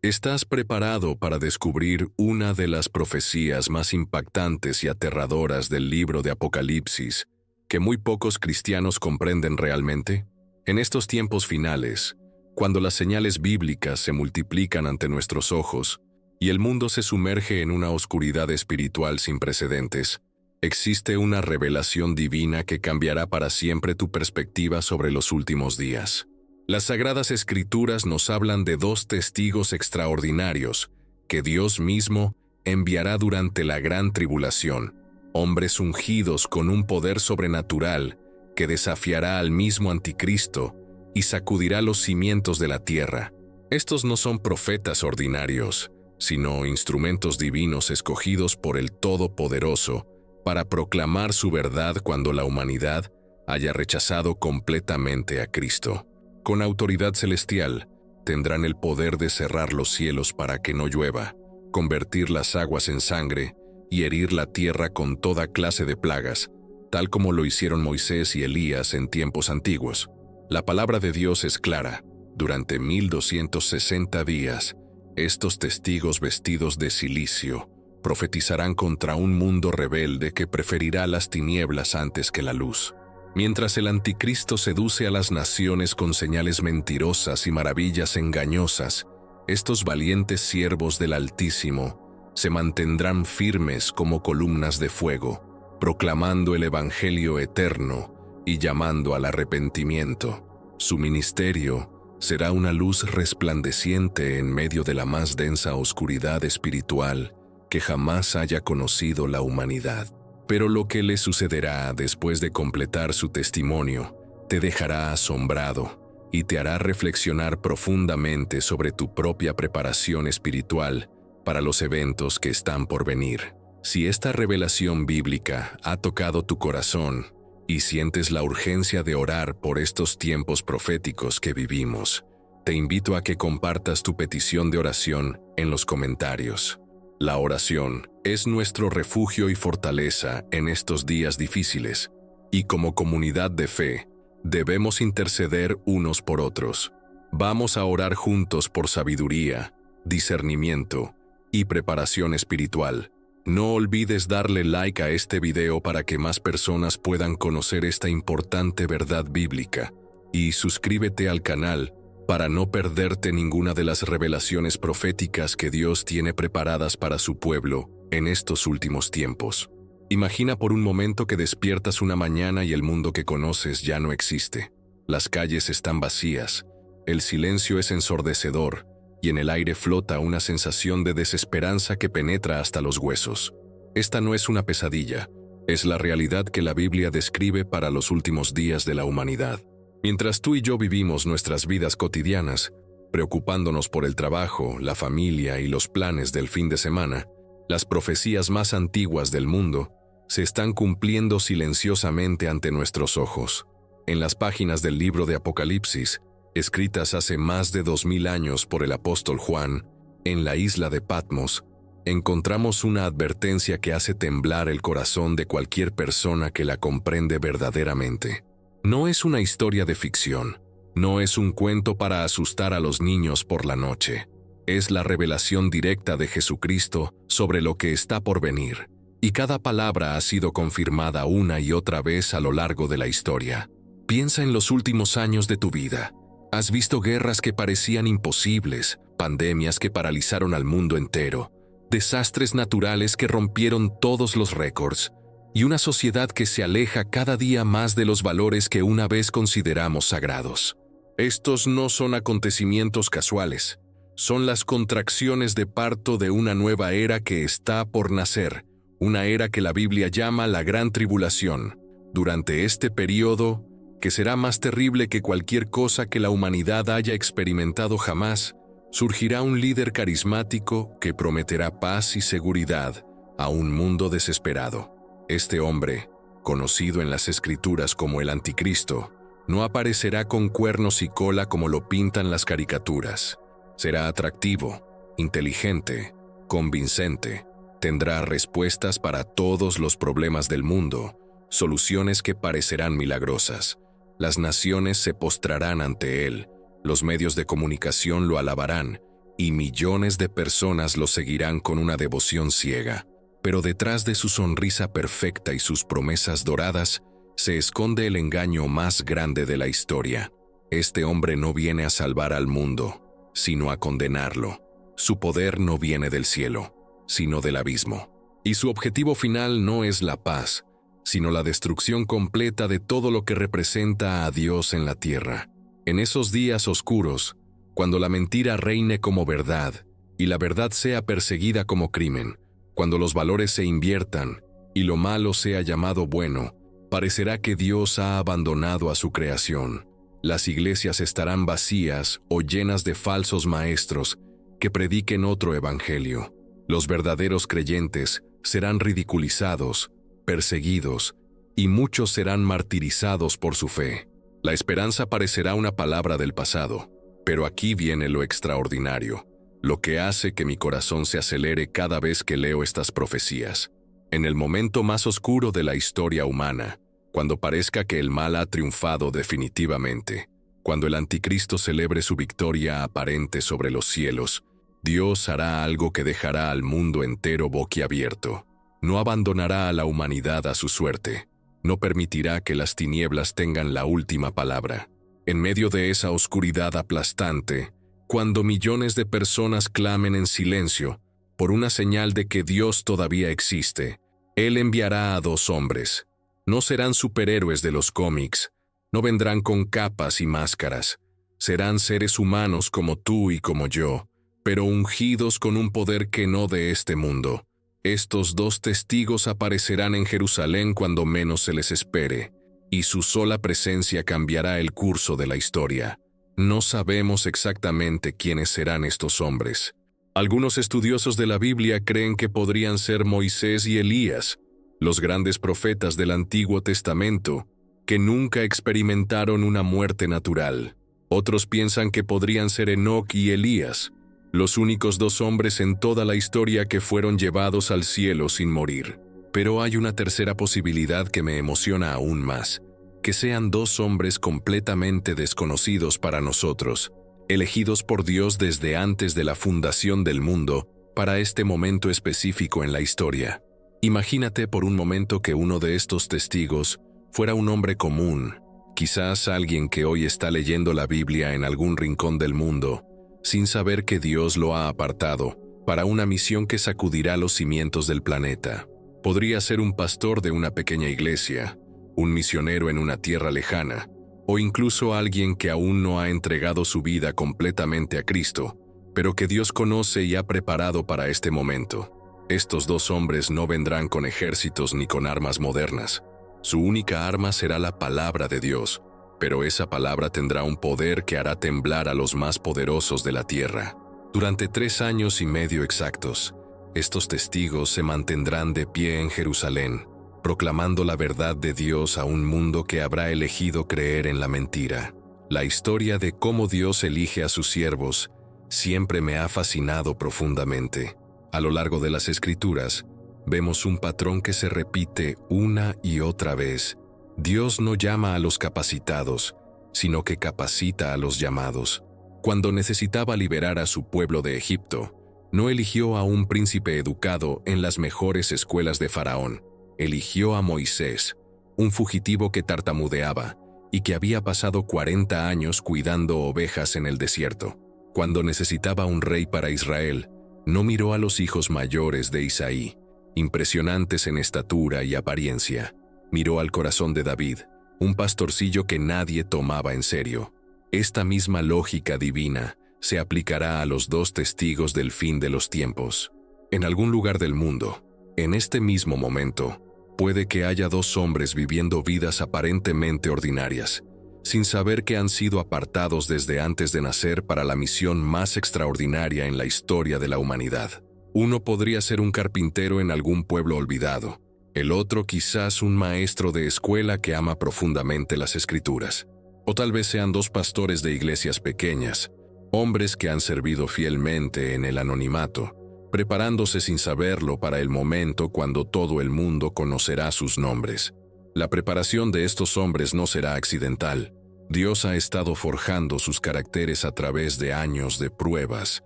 ¿Estás preparado para descubrir una de las profecías más impactantes y aterradoras del libro de Apocalipsis, que muy pocos cristianos comprenden realmente? En estos tiempos finales, cuando las señales bíblicas se multiplican ante nuestros ojos y el mundo se sumerge en una oscuridad espiritual sin precedentes, existe una revelación divina que cambiará para siempre tu perspectiva sobre los últimos días. Las Sagradas Escrituras nos hablan de dos testigos extraordinarios que Dios mismo enviará durante la gran tribulación, hombres ungidos con un poder sobrenatural que desafiará al mismo Anticristo y sacudirá los cimientos de la tierra. Estos no son profetas ordinarios, sino instrumentos divinos escogidos por el Todopoderoso para proclamar su verdad cuando la humanidad haya rechazado completamente a Cristo. Con autoridad celestial, tendrán el poder de cerrar los cielos para que no llueva, convertir las aguas en sangre y herir la tierra con toda clase de plagas, tal como lo hicieron Moisés y Elías en tiempos antiguos. La palabra de Dios es clara. Durante 1260 días, estos testigos vestidos de cilicio profetizarán contra un mundo rebelde que preferirá las tinieblas antes que la luz. Mientras el Anticristo seduce a las naciones con señales mentirosas y maravillas engañosas, estos valientes siervos del Altísimo se mantendrán firmes como columnas de fuego, proclamando el Evangelio eterno y llamando al arrepentimiento. Su ministerio será una luz resplandeciente en medio de la más densa oscuridad espiritual que jamás haya conocido la humanidad. Pero lo que le sucederá después de completar su testimonio te dejará asombrado y te hará reflexionar profundamente sobre tu propia preparación espiritual para los eventos que están por venir. Si esta revelación bíblica ha tocado tu corazón y sientes la urgencia de orar por estos tiempos proféticos que vivimos, te invito a que compartas tu petición de oración en los comentarios. La oración es nuestro refugio y fortaleza en estos días difíciles, y como comunidad de fe, debemos interceder unos por otros. Vamos a orar juntos por sabiduría, discernimiento y preparación espiritual. No olvides darle like a este video para que más personas puedan conocer esta importante verdad bíblica, y suscríbete al canal para no perderte ninguna de las revelaciones proféticas que Dios tiene preparadas para su pueblo en estos últimos tiempos. Imagina por un momento que despiertas una mañana y el mundo que conoces ya no existe. Las calles están vacías, el silencio es ensordecedor y en el aire flota una sensación de desesperanza que penetra hasta los huesos. Esta no es una pesadilla, es la realidad que la Biblia describe para los últimos días de la humanidad. Mientras tú y yo vivimos nuestras vidas cotidianas, preocupándonos por el trabajo, la familia y los planes del fin de semana, las profecías más antiguas del mundo se están cumpliendo silenciosamente ante nuestros ojos. En las páginas del libro de Apocalipsis, escritas hace más de 2000 años por el apóstol Juan, en la isla de Patmos, encontramos una advertencia que hace temblar el corazón de cualquier persona que la comprende verdaderamente. No es una historia de ficción, no es un cuento para asustar a los niños por la noche. Es la revelación directa de Jesucristo sobre lo que está por venir, y cada palabra ha sido confirmada una y otra vez a lo largo de la historia. Piensa en los últimos años de tu vida. Has visto guerras que parecían imposibles, pandemias que paralizaron al mundo entero, desastres naturales que rompieron todos los récords, y una sociedad que se aleja cada día más de los valores que una vez consideramos sagrados. Estos no son acontecimientos casuales, son las contracciones de parto de una nueva era que está por nacer, una era que la Biblia llama la Gran Tribulación. Durante este periodo, que será más terrible que cualquier cosa que la humanidad haya experimentado jamás, surgirá un líder carismático que prometerá paz y seguridad a un mundo desesperado. Este hombre, conocido en las Escrituras como el Anticristo, no aparecerá con cuernos y cola como lo pintan las caricaturas. Será atractivo, inteligente, convincente, tendrá respuestas para todos los problemas del mundo, soluciones que parecerán milagrosas. Las naciones se postrarán ante él, los medios de comunicación lo alabarán, y millones de personas lo seguirán con una devoción ciega. Pero detrás de su sonrisa perfecta y sus promesas doradas, se esconde el engaño más grande de la historia. Este hombre no viene a salvar al mundo, sino a condenarlo. Su poder no viene del cielo, sino del abismo. Y su objetivo final no es la paz, sino la destrucción completa de todo lo que representa a Dios en la tierra. En esos días oscuros, cuando la mentira reine como verdad y la verdad sea perseguida como crimen, cuando los valores se inviertan y lo malo sea llamado bueno, parecerá que Dios ha abandonado a su creación. Las iglesias estarán vacías o llenas de falsos maestros que prediquen otro evangelio. Los verdaderos creyentes serán ridiculizados, perseguidos, y muchos serán martirizados por su fe. La esperanza parecerá una palabra del pasado, pero aquí viene lo extraordinario, lo que hace que mi corazón se acelere cada vez que leo estas profecías. En el momento más oscuro de la historia humana, cuando parezca que el mal ha triunfado definitivamente, cuando el anticristo celebre su victoria aparente sobre los cielos, Dios hará algo que dejará al mundo entero boquiabierto. No abandonará a la humanidad a su suerte. No permitirá que las tinieblas tengan la última palabra. En medio de esa oscuridad aplastante, cuando millones de personas clamen en silencio por una señal de que Dios todavía existe, Él enviará a dos hombres. No serán superhéroes de los cómics, no vendrán con capas y máscaras. Serán seres humanos como tú y como yo, pero ungidos con un poder que no de este mundo. Estos dos testigos aparecerán en Jerusalén cuando menos se les espere, y su sola presencia cambiará el curso de la historia. No sabemos exactamente quiénes serán estos hombres. Algunos estudiosos de la Biblia creen que podrían ser Moisés y Elías, los grandes profetas del Antiguo Testamento, que nunca experimentaron una muerte natural. Otros piensan que podrían ser Enoc y Elías, los únicos dos hombres en toda la historia que fueron llevados al cielo sin morir. Pero hay una tercera posibilidad que me emociona aún más, que sean dos hombres completamente desconocidos para nosotros, elegidos por Dios desde antes de la fundación del mundo para este momento específico en la historia. Imagínate por un momento que uno de estos testigos fuera un hombre común, quizás alguien que hoy está leyendo la Biblia en algún rincón del mundo, sin saber que Dios lo ha apartado para una misión que sacudirá los cimientos del planeta. Podría ser un pastor de una pequeña iglesia, un misionero en una tierra lejana, o incluso alguien que aún no ha entregado su vida completamente a Cristo, pero que Dios conoce y ha preparado para este momento. Estos dos hombres no vendrán con ejércitos ni con armas modernas. Su única arma será la palabra de Dios, pero esa palabra tendrá un poder que hará temblar a los más poderosos de la tierra. Durante 3 años y medio exactos, estos testigos se mantendrán de pie en Jerusalén, proclamando la verdad de Dios a un mundo que habrá elegido creer en la mentira. La historia de cómo Dios elige a sus siervos siempre me ha fascinado profundamente. A lo largo de las Escrituras, vemos un patrón que se repite una y otra vez. Dios no llama a los capacitados, sino que capacita a los llamados. Cuando necesitaba liberar a su pueblo de Egipto, no eligió a un príncipe educado en las mejores escuelas de Faraón. Eligió a Moisés, un fugitivo que tartamudeaba y que había pasado 40 años cuidando ovejas en el desierto. Cuando necesitaba un rey para Israel, no miró a los hijos mayores de Isaí, impresionantes en estatura y apariencia. Miró al corazón de David, un pastorcillo que nadie tomaba en serio. Esta misma lógica divina se aplicará a los dos testigos del fin de los tiempos. En algún lugar del mundo, en este mismo momento, puede que haya dos hombres viviendo vidas aparentemente ordinarias, sin saber que han sido apartados desde antes de nacer para la misión más extraordinaria en la historia de la humanidad. Uno podría ser un carpintero en algún pueblo olvidado, el otro quizás un maestro de escuela que ama profundamente las Escrituras. O tal vez sean dos pastores de iglesias pequeñas, hombres que han servido fielmente en el anonimato, preparándose sin saberlo para el momento cuando todo el mundo conocerá sus nombres. La preparación de estos hombres no será accidental. Dios ha estado forjando sus caracteres a través de años de pruebas,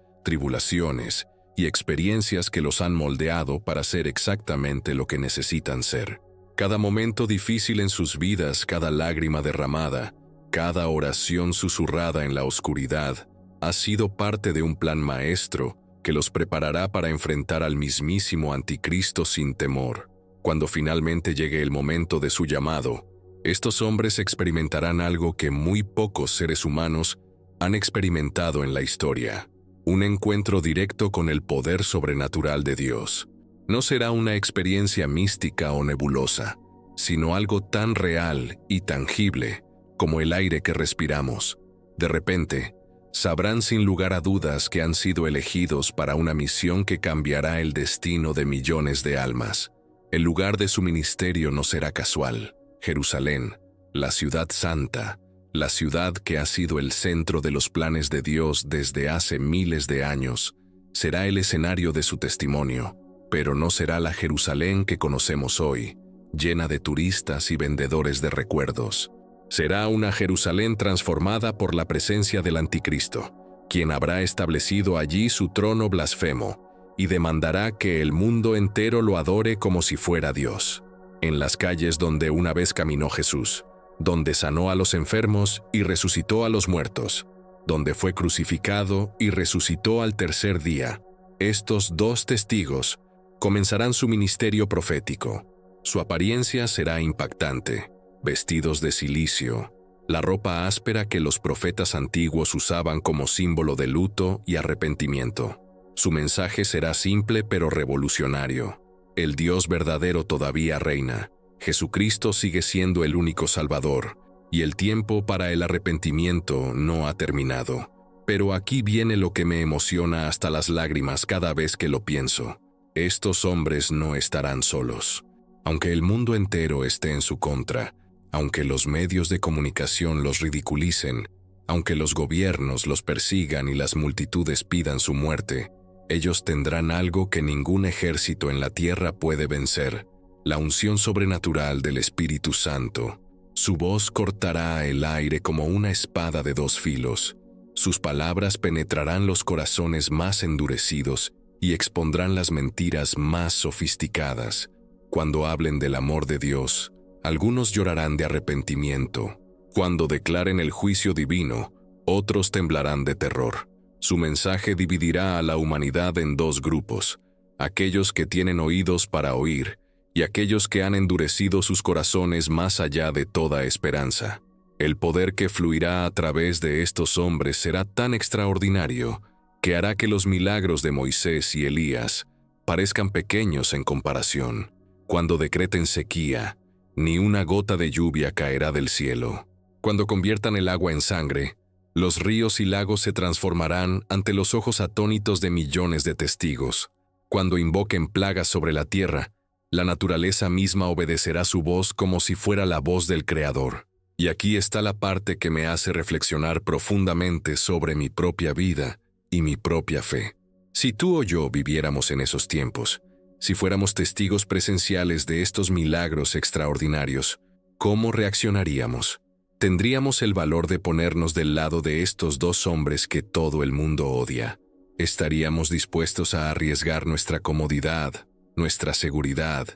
tribulaciones y experiencias que los han moldeado para ser exactamente lo que necesitan ser. Cada momento difícil en sus vidas, cada lágrima derramada, cada oración susurrada en la oscuridad, ha sido parte de un plan maestro que los preparará para enfrentar al mismísimo Anticristo sin temor. Cuando finalmente llegue el momento de su llamado, estos hombres experimentarán algo que muy pocos seres humanos han experimentado en la historia: un encuentro directo con el poder sobrenatural de Dios. No será una experiencia mística o nebulosa, sino algo tan real y tangible como el aire que respiramos. De repente, sabrán sin lugar a dudas que han sido elegidos para una misión que cambiará el destino de millones de almas. El lugar de su ministerio no será casual. Jerusalén, la ciudad santa, la ciudad que ha sido el centro de los planes de Dios desde hace miles de años, será el escenario de su testimonio, pero no será la Jerusalén que conocemos hoy, llena de turistas y vendedores de recuerdos. Será una Jerusalén transformada por la presencia del Anticristo, quien habrá establecido allí su trono blasfemo y demandará que el mundo entero lo adore como si fuera Dios. En las calles donde una vez caminó Jesús, donde sanó a los enfermos y resucitó a los muertos, donde fue crucificado y resucitó al tercer día, estos dos testigos comenzarán su ministerio profético. Su apariencia será impactante: vestidos de cilicio, la ropa áspera que los profetas antiguos usaban como símbolo de luto y arrepentimiento. Su mensaje será simple pero revolucionario: el Dios verdadero todavía reina, Jesucristo sigue siendo el único Salvador, y el tiempo para el arrepentimiento no ha terminado. Pero aquí viene lo que me emociona hasta las lágrimas cada vez que lo pienso. Estos hombres no estarán solos. Aunque el mundo entero esté en su contra, aunque los medios de comunicación los ridiculicen, aunque los gobiernos los persigan y las multitudes pidan su muerte, ellos tendrán algo que ningún ejército en la tierra puede vencer: la unción sobrenatural del Espíritu Santo. Su voz cortará el aire como una espada de dos filos. Sus palabras penetrarán los corazones más endurecidos y expondrán las mentiras más sofisticadas. Cuando hablen del amor de Dios, algunos llorarán de arrepentimiento. Cuando declaren el juicio divino, otros temblarán de terror. Su mensaje dividirá a la humanidad en dos grupos: aquellos que tienen oídos para oír y aquellos que han endurecido sus corazones más allá de toda esperanza. El poder que fluirá a través de estos hombres será tan extraordinario que hará que los milagros de Moisés y Elías parezcan pequeños en comparación. Cuando decreten sequía, ni una gota de lluvia caerá del cielo. Cuando conviertan el agua en sangre, los ríos y lagos se transformarán ante los ojos atónitos de millones de testigos. Cuando invoquen plagas sobre la tierra, la naturaleza misma obedecerá su voz como si fuera la voz del Creador. Y aquí está la parte que me hace reflexionar profundamente sobre mi propia vida y mi propia fe. Si tú o yo viviéramos en esos tiempos, si fuéramos testigos presenciales de estos milagros extraordinarios, ¿cómo reaccionaríamos? ¿Tendríamos el valor de ponernos del lado de estos dos hombres que todo el mundo odia? ¿Estaríamos dispuestos a arriesgar nuestra comodidad, nuestra seguridad,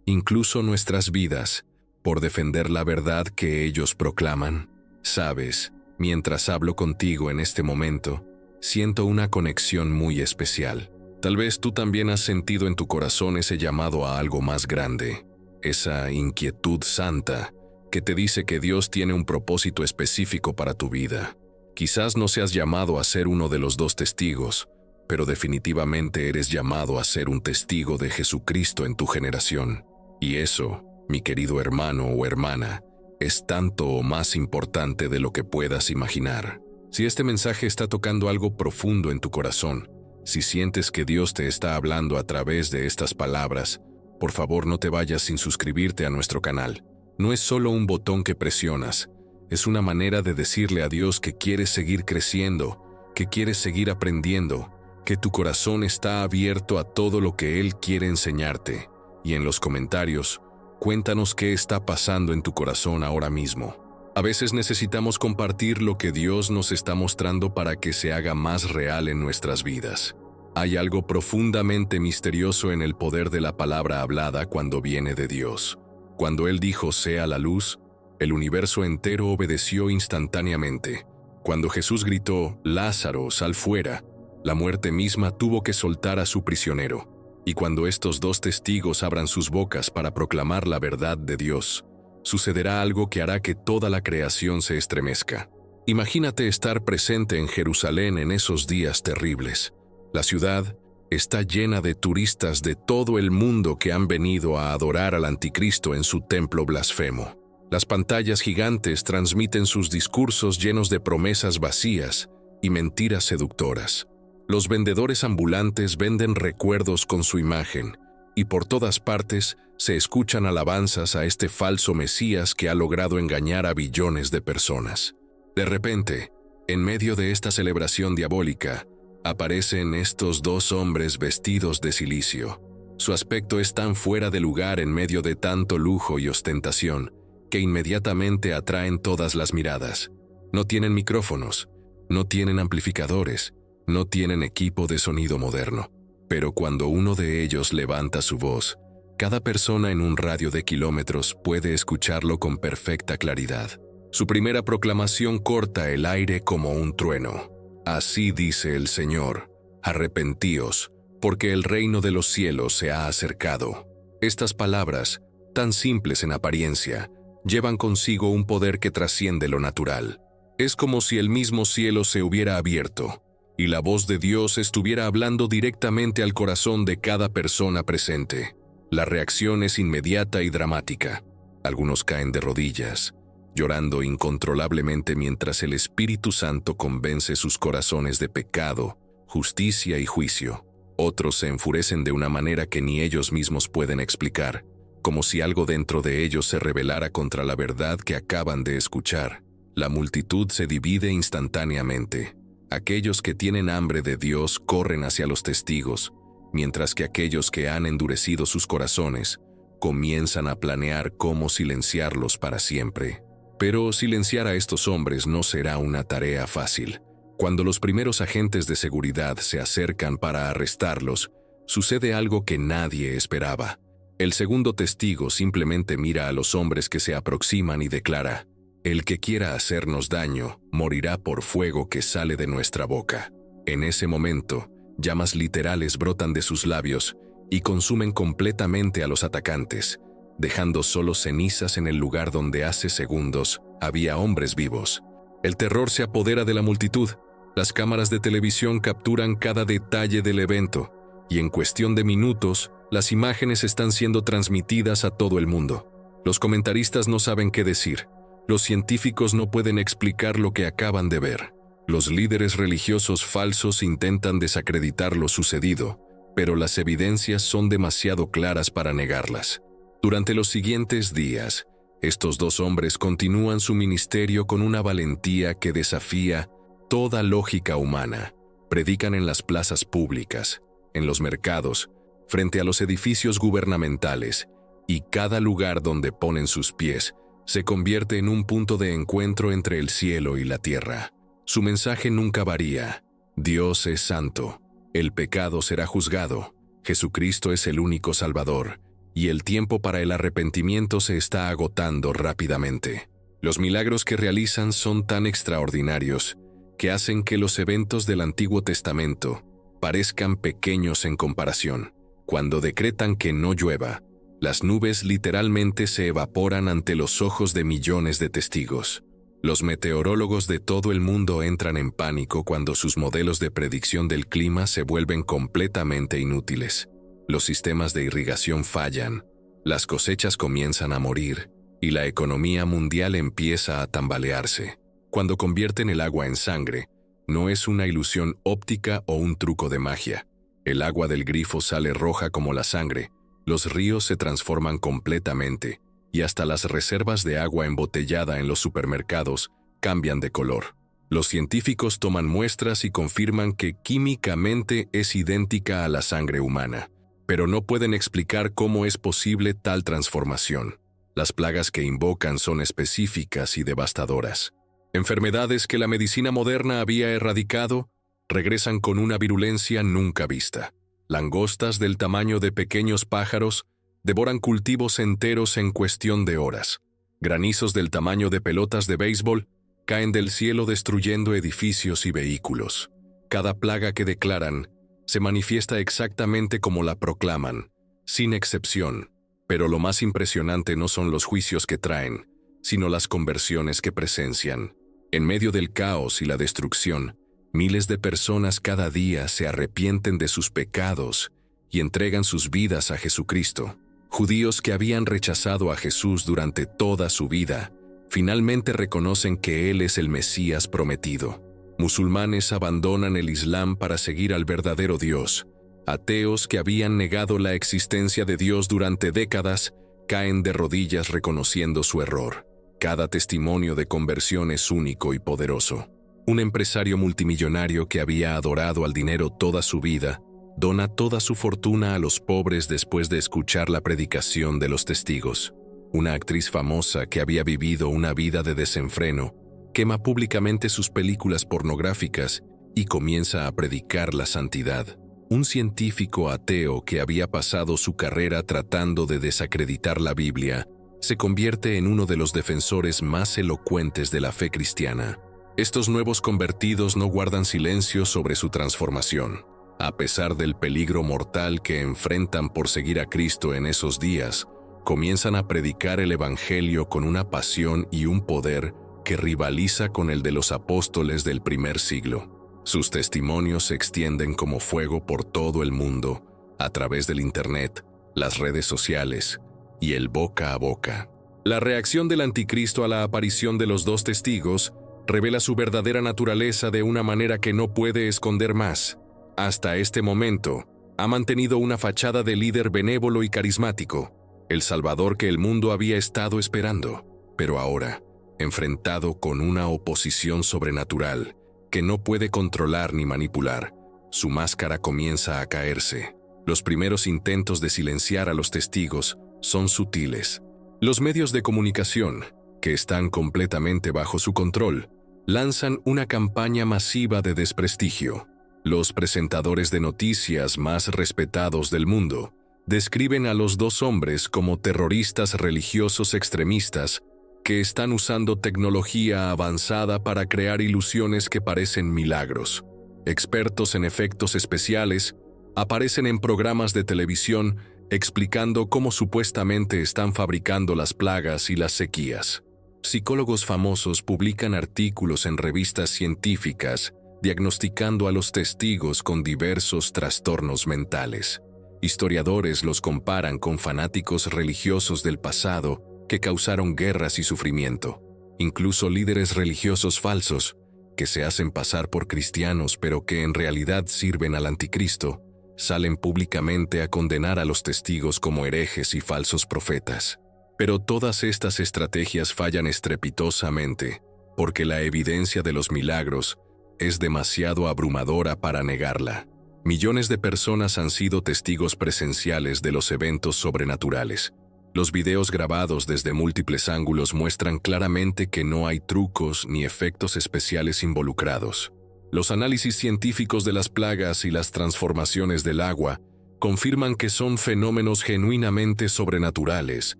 incluso nuestras vidas, por defender la verdad que ellos proclaman? Sabes, mientras hablo contigo en este momento, siento una conexión muy especial. Tal vez tú también has sentido en tu corazón ese llamado a algo más grande, esa inquietud santa que te dice que Dios tiene un propósito específico para tu vida. Quizás no seas llamado a ser uno de los dos testigos, pero definitivamente eres llamado a ser un testigo de Jesucristo en tu generación. Y eso, mi querido hermano o hermana, es tanto o más importante de lo que puedas imaginar. Si este mensaje está tocando algo profundo en tu corazón, si sientes que Dios te está hablando a través de estas palabras, por favor no te vayas sin suscribirte a nuestro canal. No es solo un botón que presionas, es una manera de decirle a Dios que quieres seguir creciendo, que quieres seguir aprendiendo, que tu corazón está abierto a todo lo que Él quiere enseñarte. Y en los comentarios, cuéntanos qué está pasando en tu corazón ahora mismo. A veces necesitamos compartir lo que Dios nos está mostrando para que se haga más real en nuestras vidas. Hay algo profundamente misterioso en el poder de la palabra hablada cuando viene de Dios. Cuando Él dijo «sea la luz», el universo entero obedeció instantáneamente. Cuando Jesús gritó «Lázaro, sal fuera», la muerte misma tuvo que soltar a su prisionero. Y cuando estos dos testigos abran sus bocas para proclamar la verdad de Dios, sucederá algo que hará que toda la creación se estremezca. Imagínate estar presente en Jerusalén en esos días terribles. La ciudad está llena de turistas de todo el mundo que han venido a adorar al anticristo en su templo blasfemo. Las pantallas gigantes transmiten sus discursos llenos de promesas vacías y mentiras seductoras. Los vendedores ambulantes venden recuerdos con su imagen, y por todas partes se escuchan alabanzas a este falso Mesías que ha logrado engañar a billones de personas. De repente, en medio de esta celebración diabólica, aparecen estos dos hombres vestidos de cilicio. Su aspecto es tan fuera de lugar en medio de tanto lujo y ostentación, que inmediatamente atraen todas las miradas. No tienen micrófonos, no tienen amplificadores, no tienen equipo de sonido moderno. Pero cuando uno de ellos levanta su voz, cada persona en un radio de kilómetros puede escucharlo con perfecta claridad. Su primera proclamación corta el aire como un trueno. Así dice el Señor: arrepentíos, porque el reino de los cielos se ha acercado. Estas palabras, tan simples en apariencia, llevan consigo un poder que trasciende lo natural. Es como si el mismo cielo se hubiera abierto, y la voz de Dios estuviera hablando directamente al corazón de cada persona presente. La reacción es inmediata y dramática. Algunos caen de rodillas, llorando incontrolablemente mientras el Espíritu Santo convence sus corazones de pecado, justicia y juicio. Otros se enfurecen de una manera que ni ellos mismos pueden explicar, como si algo dentro de ellos se rebelara contra la verdad que acaban de escuchar. La multitud se divide instantáneamente. Aquellos que tienen hambre de Dios corren hacia los testigos, mientras que aquellos que han endurecido sus corazones comienzan a planear cómo silenciarlos para siempre. Pero silenciar a estos hombres no será una tarea fácil. Cuando los primeros agentes de seguridad se acercan para arrestarlos, sucede algo que nadie esperaba. El segundo testigo simplemente mira a los hombres que se aproximan y declara: «El que quiera hacernos daño, morirá por fuego que sale de nuestra boca». En ese momento, llamas literales brotan de sus labios y consumen completamente a los atacantes, dejando solo cenizas en el lugar donde hace segundos había hombres vivos. El terror se apodera de la multitud. Las cámaras de televisión capturan cada detalle del evento, y en cuestión de minutos, las imágenes están siendo transmitidas a todo el mundo. Los comentaristas no saben qué decir. Los científicos no pueden explicar lo que acaban de ver. Los líderes religiosos falsos intentan desacreditar lo sucedido, pero las evidencias son demasiado claras para negarlas. Durante los siguientes días, estos dos hombres continúan su ministerio con una valentía que desafía toda lógica humana. Predican en las plazas públicas, en los mercados, frente a los edificios gubernamentales, y cada lugar donde ponen sus pies se convierte en un punto de encuentro entre el cielo y la tierra. Su mensaje nunca varía: Dios es santo, el pecado será juzgado, Jesucristo es el único Salvador, y el tiempo para el arrepentimiento se está agotando rápidamente. Los milagros que realizan son tan extraordinarios que hacen que los eventos del Antiguo Testamento parezcan pequeños en comparación. Cuando decretan que no llueva, las nubes literalmente se evaporan ante los ojos de millones de testigos. Los meteorólogos de todo el mundo entran en pánico cuando sus modelos de predicción del clima se vuelven completamente inútiles. Los sistemas de irrigación fallan, las cosechas comienzan a morir, y la economía mundial empieza a tambalearse. Cuando convierten el agua en sangre, no es una ilusión óptica o un truco de magia. El agua del grifo sale roja como la sangre, los ríos se transforman completamente, y hasta las reservas de agua embotellada en los supermercados cambian de color. Los científicos toman muestras y confirman que químicamente es idéntica a la sangre humana, pero no pueden explicar cómo es posible tal transformación. Las plagas que invocan son específicas y devastadoras. Enfermedades que la medicina moderna había erradicado regresan con una virulencia nunca vista. Langostas del tamaño de pequeños pájaros devoran cultivos enteros en cuestión de horas. Granizos del tamaño de pelotas de béisbol caen del cielo destruyendo edificios y vehículos. Cada plaga que declaran se manifiesta exactamente como la proclaman, sin excepción. Pero lo más impresionante no son los juicios que traen, sino las conversiones que presencian. En medio del caos y la destrucción, miles de personas cada día se arrepienten de sus pecados y entregan sus vidas a Jesucristo. Judíos que habían rechazado a Jesús durante toda su vida, finalmente reconocen que Él es el Mesías prometido. Musulmanes abandonan el Islam para seguir al verdadero Dios. Ateos que habían negado la existencia de Dios durante décadas caen de rodillas reconociendo su error. Cada testimonio de conversión es único y poderoso. Un empresario multimillonario que había adorado al dinero toda su vida, dona toda su fortuna a los pobres después de escuchar la predicación de los testigos. Una actriz famosa que había vivido una vida de desenfreno, quema públicamente sus películas pornográficas y comienza a predicar la santidad. Un científico ateo que había pasado su carrera tratando de desacreditar la Biblia, se convierte en uno de los defensores más elocuentes de la fe cristiana. Estos nuevos convertidos no guardan silencio sobre su transformación. A pesar del peligro mortal que enfrentan por seguir a Cristo en esos días, comienzan a predicar el Evangelio con una pasión y un poder que rivaliza con el de los apóstoles del primer siglo. Sus testimonios se extienden como fuego por todo el mundo, a través del Internet, las redes sociales y el boca a boca. La reacción del anticristo a la aparición de los dos testigos revela su verdadera naturaleza de una manera que no puede esconder más. Hasta este momento, ha mantenido una fachada de líder benévolo y carismático, el Salvador que el mundo había estado esperando, pero ahora, enfrentado con una oposición sobrenatural, que no puede controlar ni manipular, su máscara comienza a caerse. Los primeros intentos de silenciar a los testigos son sutiles. Los medios de comunicación, que están completamente bajo su control, lanzan una campaña masiva de desprestigio. Los presentadores de noticias más respetados del mundo describen a los dos hombres como terroristas religiosos extremistas que están usando tecnología avanzada para crear ilusiones que parecen milagros. Expertos en efectos especiales aparecen en programas de televisión explicando cómo supuestamente están fabricando las plagas y las sequías. Psicólogos famosos publican artículos en revistas científicas diagnosticando a los testigos con diversos trastornos mentales. Historiadores los comparan con fanáticos religiosos del pasado que causaron guerras y sufrimiento. Incluso líderes religiosos falsos, que se hacen pasar por cristianos pero que en realidad sirven al anticristo, salen públicamente a condenar a los testigos como herejes y falsos profetas. Pero todas estas estrategias fallan estrepitosamente, porque la evidencia de los milagros es demasiado abrumadora para negarla. Millones de personas han sido testigos presenciales de los eventos sobrenaturales. Los videos grabados desde múltiples ángulos muestran claramente que no hay trucos ni efectos especiales involucrados. Los análisis científicos de las plagas y las transformaciones del agua confirman que son fenómenos genuinamente sobrenaturales,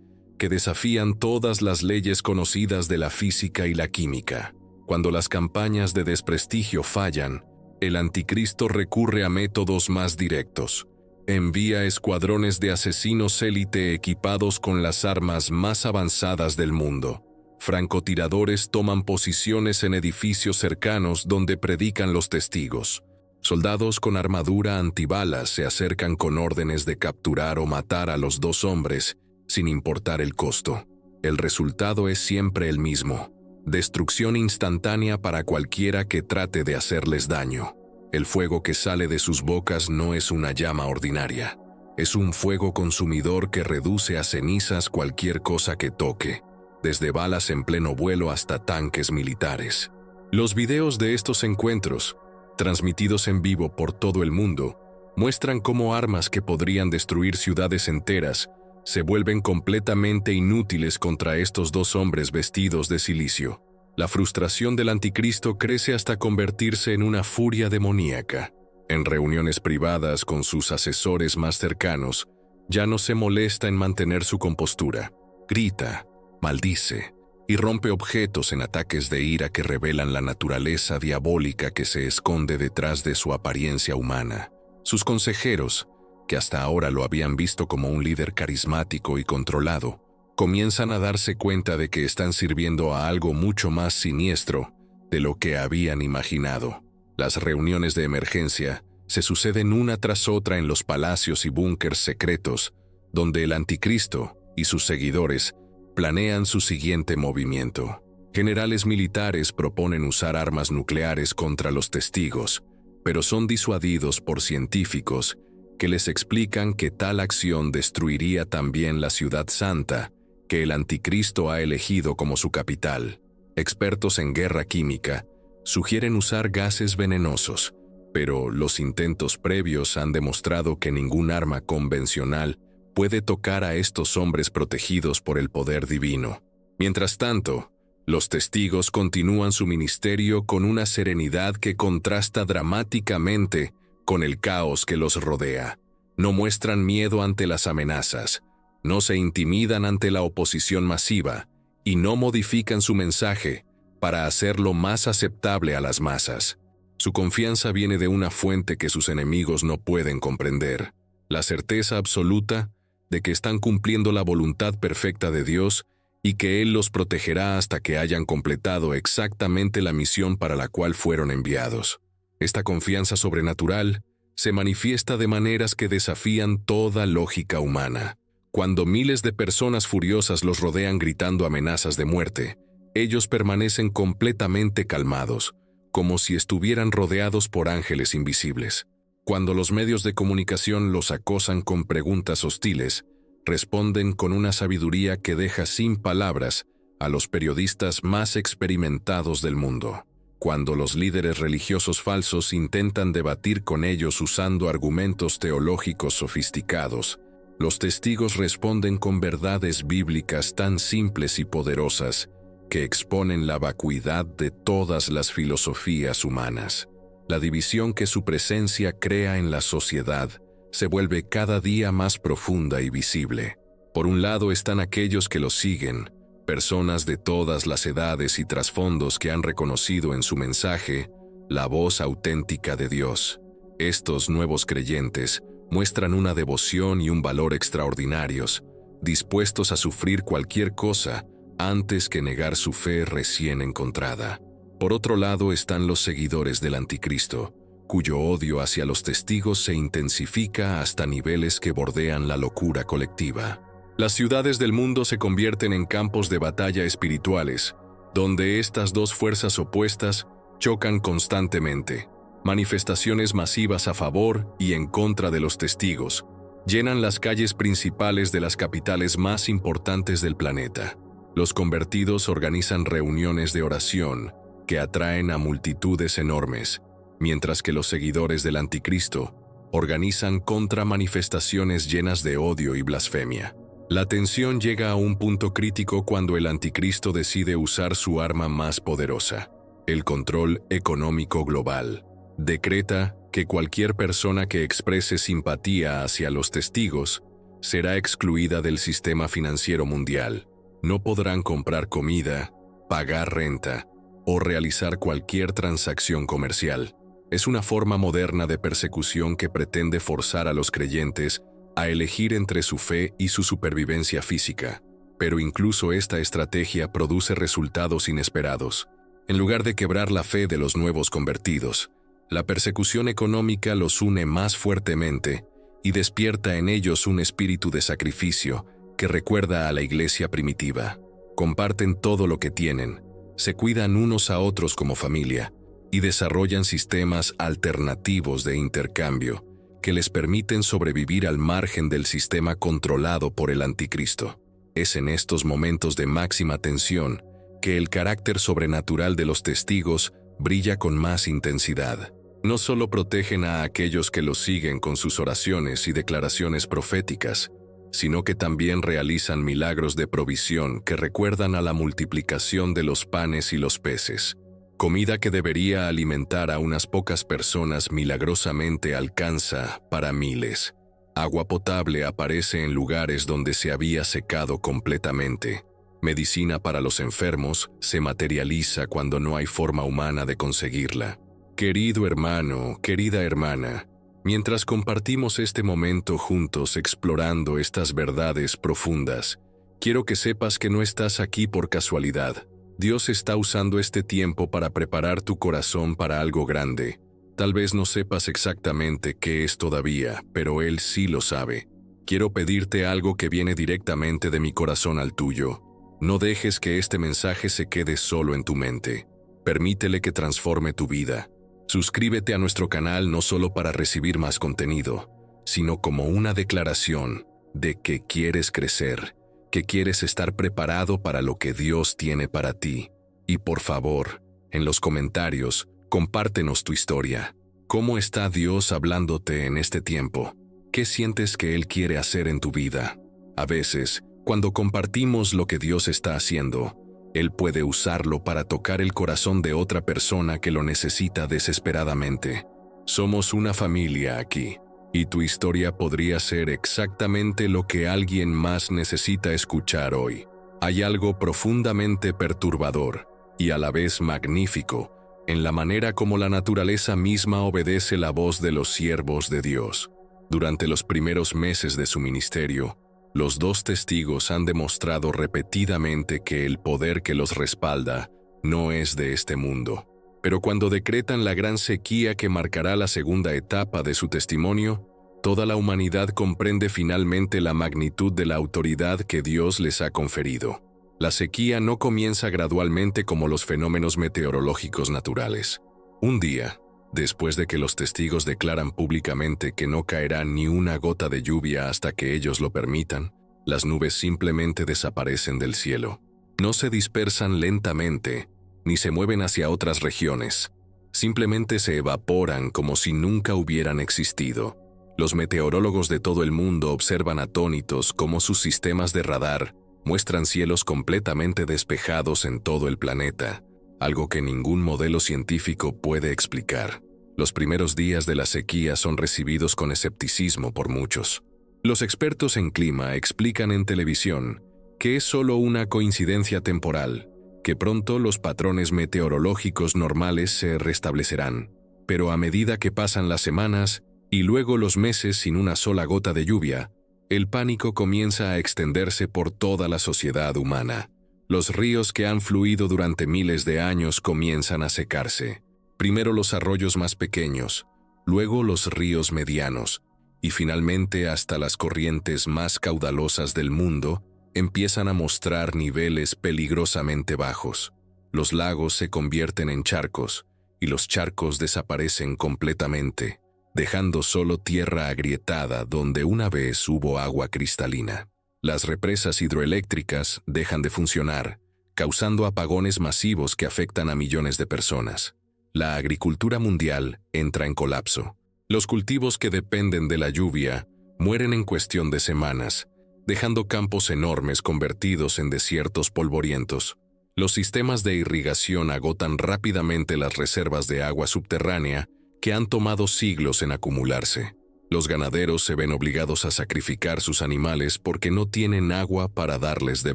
que desafían todas las leyes conocidas de la física y la química. Cuando las campañas de desprestigio fallan, el anticristo recurre a métodos más directos. Envía escuadrones de asesinos élite equipados con las armas más avanzadas del mundo. Francotiradores toman posiciones en edificios cercanos donde predican los testigos. Soldados con armadura antibalas se acercan con órdenes de capturar o matar a los dos hombres, sin importar el costo. El resultado es siempre el mismo: destrucción instantánea para cualquiera que trate de hacerles daño. El fuego que sale de sus bocas no es una llama ordinaria. Es un fuego consumidor que reduce a cenizas cualquier cosa que toque, desde balas en pleno vuelo hasta tanques militares. Los videos de estos encuentros, transmitidos en vivo por todo el mundo, muestran cómo armas que podrían destruir ciudades enteras se vuelven completamente inútiles contra estos dos hombres vestidos de silicio. La frustración del anticristo crece hasta convertirse en una furia demoníaca. En reuniones privadas con sus asesores más cercanos, ya no se molesta en mantener su compostura. Grita, maldice y rompe objetos en ataques de ira que revelan la naturaleza diabólica que se esconde detrás de su apariencia humana. Sus consejeros, que hasta ahora lo habían visto como un líder carismático y controlado, comienzan a darse cuenta de que están sirviendo a algo mucho más siniestro de lo que habían imaginado. Las reuniones de emergencia se suceden una tras otra en los palacios y búnkers secretos, donde el anticristo y sus seguidores planean su siguiente movimiento. Generales militares proponen usar armas nucleares contra los testigos, pero son disuadidos por científicos que les explican que tal acción destruiría también la ciudad santa que el anticristo ha elegido como su capital. Expertos en guerra química sugieren usar gases venenosos, pero los intentos previos han demostrado que ningún arma convencional puede tocar a estos hombres protegidos por el poder divino. Mientras tanto, los testigos continúan su ministerio con una serenidad que contrasta dramáticamente con el caos que los rodea. No muestran miedo ante las amenazas, no se intimidan ante la oposición masiva y no modifican su mensaje para hacerlo más aceptable a las masas. Su confianza viene de una fuente que sus enemigos no pueden comprender, la certeza absoluta de que están cumpliendo la voluntad perfecta de Dios y que Él los protegerá hasta que hayan completado exactamente la misión para la cual fueron enviados. Esta confianza sobrenatural se manifiesta de maneras que desafían toda lógica humana. Cuando miles de personas furiosas los rodean gritando amenazas de muerte, ellos permanecen completamente calmados, como si estuvieran rodeados por ángeles invisibles. Cuando los medios de comunicación los acosan con preguntas hostiles, responden con una sabiduría que deja sin palabras a los periodistas más experimentados del mundo. Cuando los líderes religiosos falsos intentan debatir con ellos usando argumentos teológicos sofisticados, los testigos responden con verdades bíblicas tan simples y poderosas que exponen la vacuidad de todas las filosofías humanas. La división que su presencia crea en la sociedad se vuelve cada día más profunda y visible. Por un lado están aquellos que los siguen, personas de todas las edades y trasfondos que han reconocido en su mensaje la voz auténtica de Dios. Estos nuevos creyentes muestran una devoción y un valor extraordinarios, dispuestos a sufrir cualquier cosa antes que negar su fe recién encontrada. Por otro lado están los seguidores del anticristo, cuyo odio hacia los testigos se intensifica hasta niveles que bordean la locura colectiva. Las ciudades del mundo se convierten en campos de batalla espirituales, donde estas dos fuerzas opuestas chocan constantemente. Manifestaciones masivas a favor y en contra de los testigos llenan las calles principales de las capitales más importantes del planeta. Los convertidos organizan reuniones de oración que atraen a multitudes enormes, mientras que los seguidores del anticristo organizan contramanifestaciones llenas de odio y blasfemia. La tensión llega a un punto crítico cuando el anticristo decide usar su arma más poderosa, el control económico global. Decreta que cualquier persona que exprese simpatía hacia los testigos será excluida del sistema financiero mundial. No podrán comprar comida, pagar renta o realizar cualquier transacción comercial. Es una forma moderna de persecución que pretende forzar a los creyentes a elegir entre su fe y su supervivencia física. Pero incluso esta estrategia produce resultados inesperados. En lugar de quebrar la fe de los nuevos convertidos, la persecución económica los une más fuertemente y despierta en ellos un espíritu de sacrificio que recuerda a la iglesia primitiva. Comparten todo lo que tienen, se cuidan unos a otros como familia y desarrollan sistemas alternativos de intercambio que les permiten sobrevivir al margen del sistema controlado por el anticristo. Es en estos momentos de máxima tensión que el carácter sobrenatural de los testigos brilla con más intensidad. No solo protegen a aquellos que los siguen con sus oraciones y declaraciones proféticas, sino que también realizan milagros de provisión que recuerdan a la multiplicación de los panes y los peces. Comida que debería alimentar a unas pocas personas milagrosamente alcanza para miles. Agua potable aparece en lugares donde se había secado completamente. Medicina para los enfermos se materializa cuando no hay forma humana de conseguirla. Querido hermano, querida hermana, mientras compartimos este momento juntos explorando estas verdades profundas, quiero que sepas que no estás aquí por casualidad. Dios está usando este tiempo para preparar tu corazón para algo grande. Tal vez no sepas exactamente qué es todavía, pero Él sí lo sabe. Quiero pedirte algo que viene directamente de mi corazón al tuyo. No dejes que este mensaje se quede solo en tu mente. Permítele que transforme tu vida. Suscríbete a nuestro canal no solo para recibir más contenido, sino como una declaración de que quieres crecer, que quieres estar preparado para lo que Dios tiene para ti. Y por favor, en los comentarios, compártenos tu historia. ¿Cómo está Dios hablándote en este tiempo? ¿Qué sientes que Él quiere hacer en tu vida? A veces, cuando compartimos lo que Dios está haciendo, Él puede usarlo para tocar el corazón de otra persona que lo necesita desesperadamente. Somos una familia aquí, y tu historia podría ser exactamente lo que alguien más necesita escuchar hoy. Hay algo profundamente perturbador, y a la vez magnífico, en la manera como la naturaleza misma obedece la voz de los siervos de Dios. Durante los primeros meses de su ministerio, los dos testigos han demostrado repetidamente que el poder que los respalda no es de este mundo. Pero cuando decretan la gran sequía que marcará la segunda etapa de su testimonio, toda la humanidad comprende finalmente la magnitud de la autoridad que Dios les ha conferido. La sequía no comienza gradualmente como los fenómenos meteorológicos naturales. Un día, después de que los testigos declaran públicamente que no caerá ni una gota de lluvia hasta que ellos lo permitan, las nubes simplemente desaparecen del cielo. No se dispersan lentamente, ni se mueven hacia otras regiones. Simplemente se evaporan como si nunca hubieran existido. Los meteorólogos de todo el mundo observan atónitos cómo sus sistemas de radar muestran cielos completamente despejados en todo el planeta, algo que ningún modelo científico puede explicar. Los primeros días de la sequía son recibidos con escepticismo por muchos. Los expertos en clima explican en televisión que es solo una coincidencia temporal, que pronto los patrones meteorológicos normales se restablecerán. Pero a medida que pasan las semanas y luego los meses sin una sola gota de lluvia, el pánico comienza a extenderse por toda la sociedad humana. Los ríos que han fluido durante miles de años comienzan a secarse. Primero los arroyos más pequeños, luego los ríos medianos, y finalmente hasta las corrientes más caudalosas del mundo empiezan a mostrar niveles peligrosamente bajos. Los lagos se convierten en charcos, y los charcos desaparecen completamente, dejando solo tierra agrietada donde una vez hubo agua cristalina. Las represas hidroeléctricas dejan de funcionar, causando apagones masivos que afectan a millones de personas. La agricultura mundial entra en colapso. Los cultivos que dependen de la lluvia mueren en cuestión de semanas, dejando campos enormes convertidos en desiertos polvorientos. Los sistemas de irrigación agotan rápidamente las reservas de agua subterránea que han tomado siglos en acumularse. Los ganaderos se ven obligados a sacrificar sus animales porque no tienen agua para darles de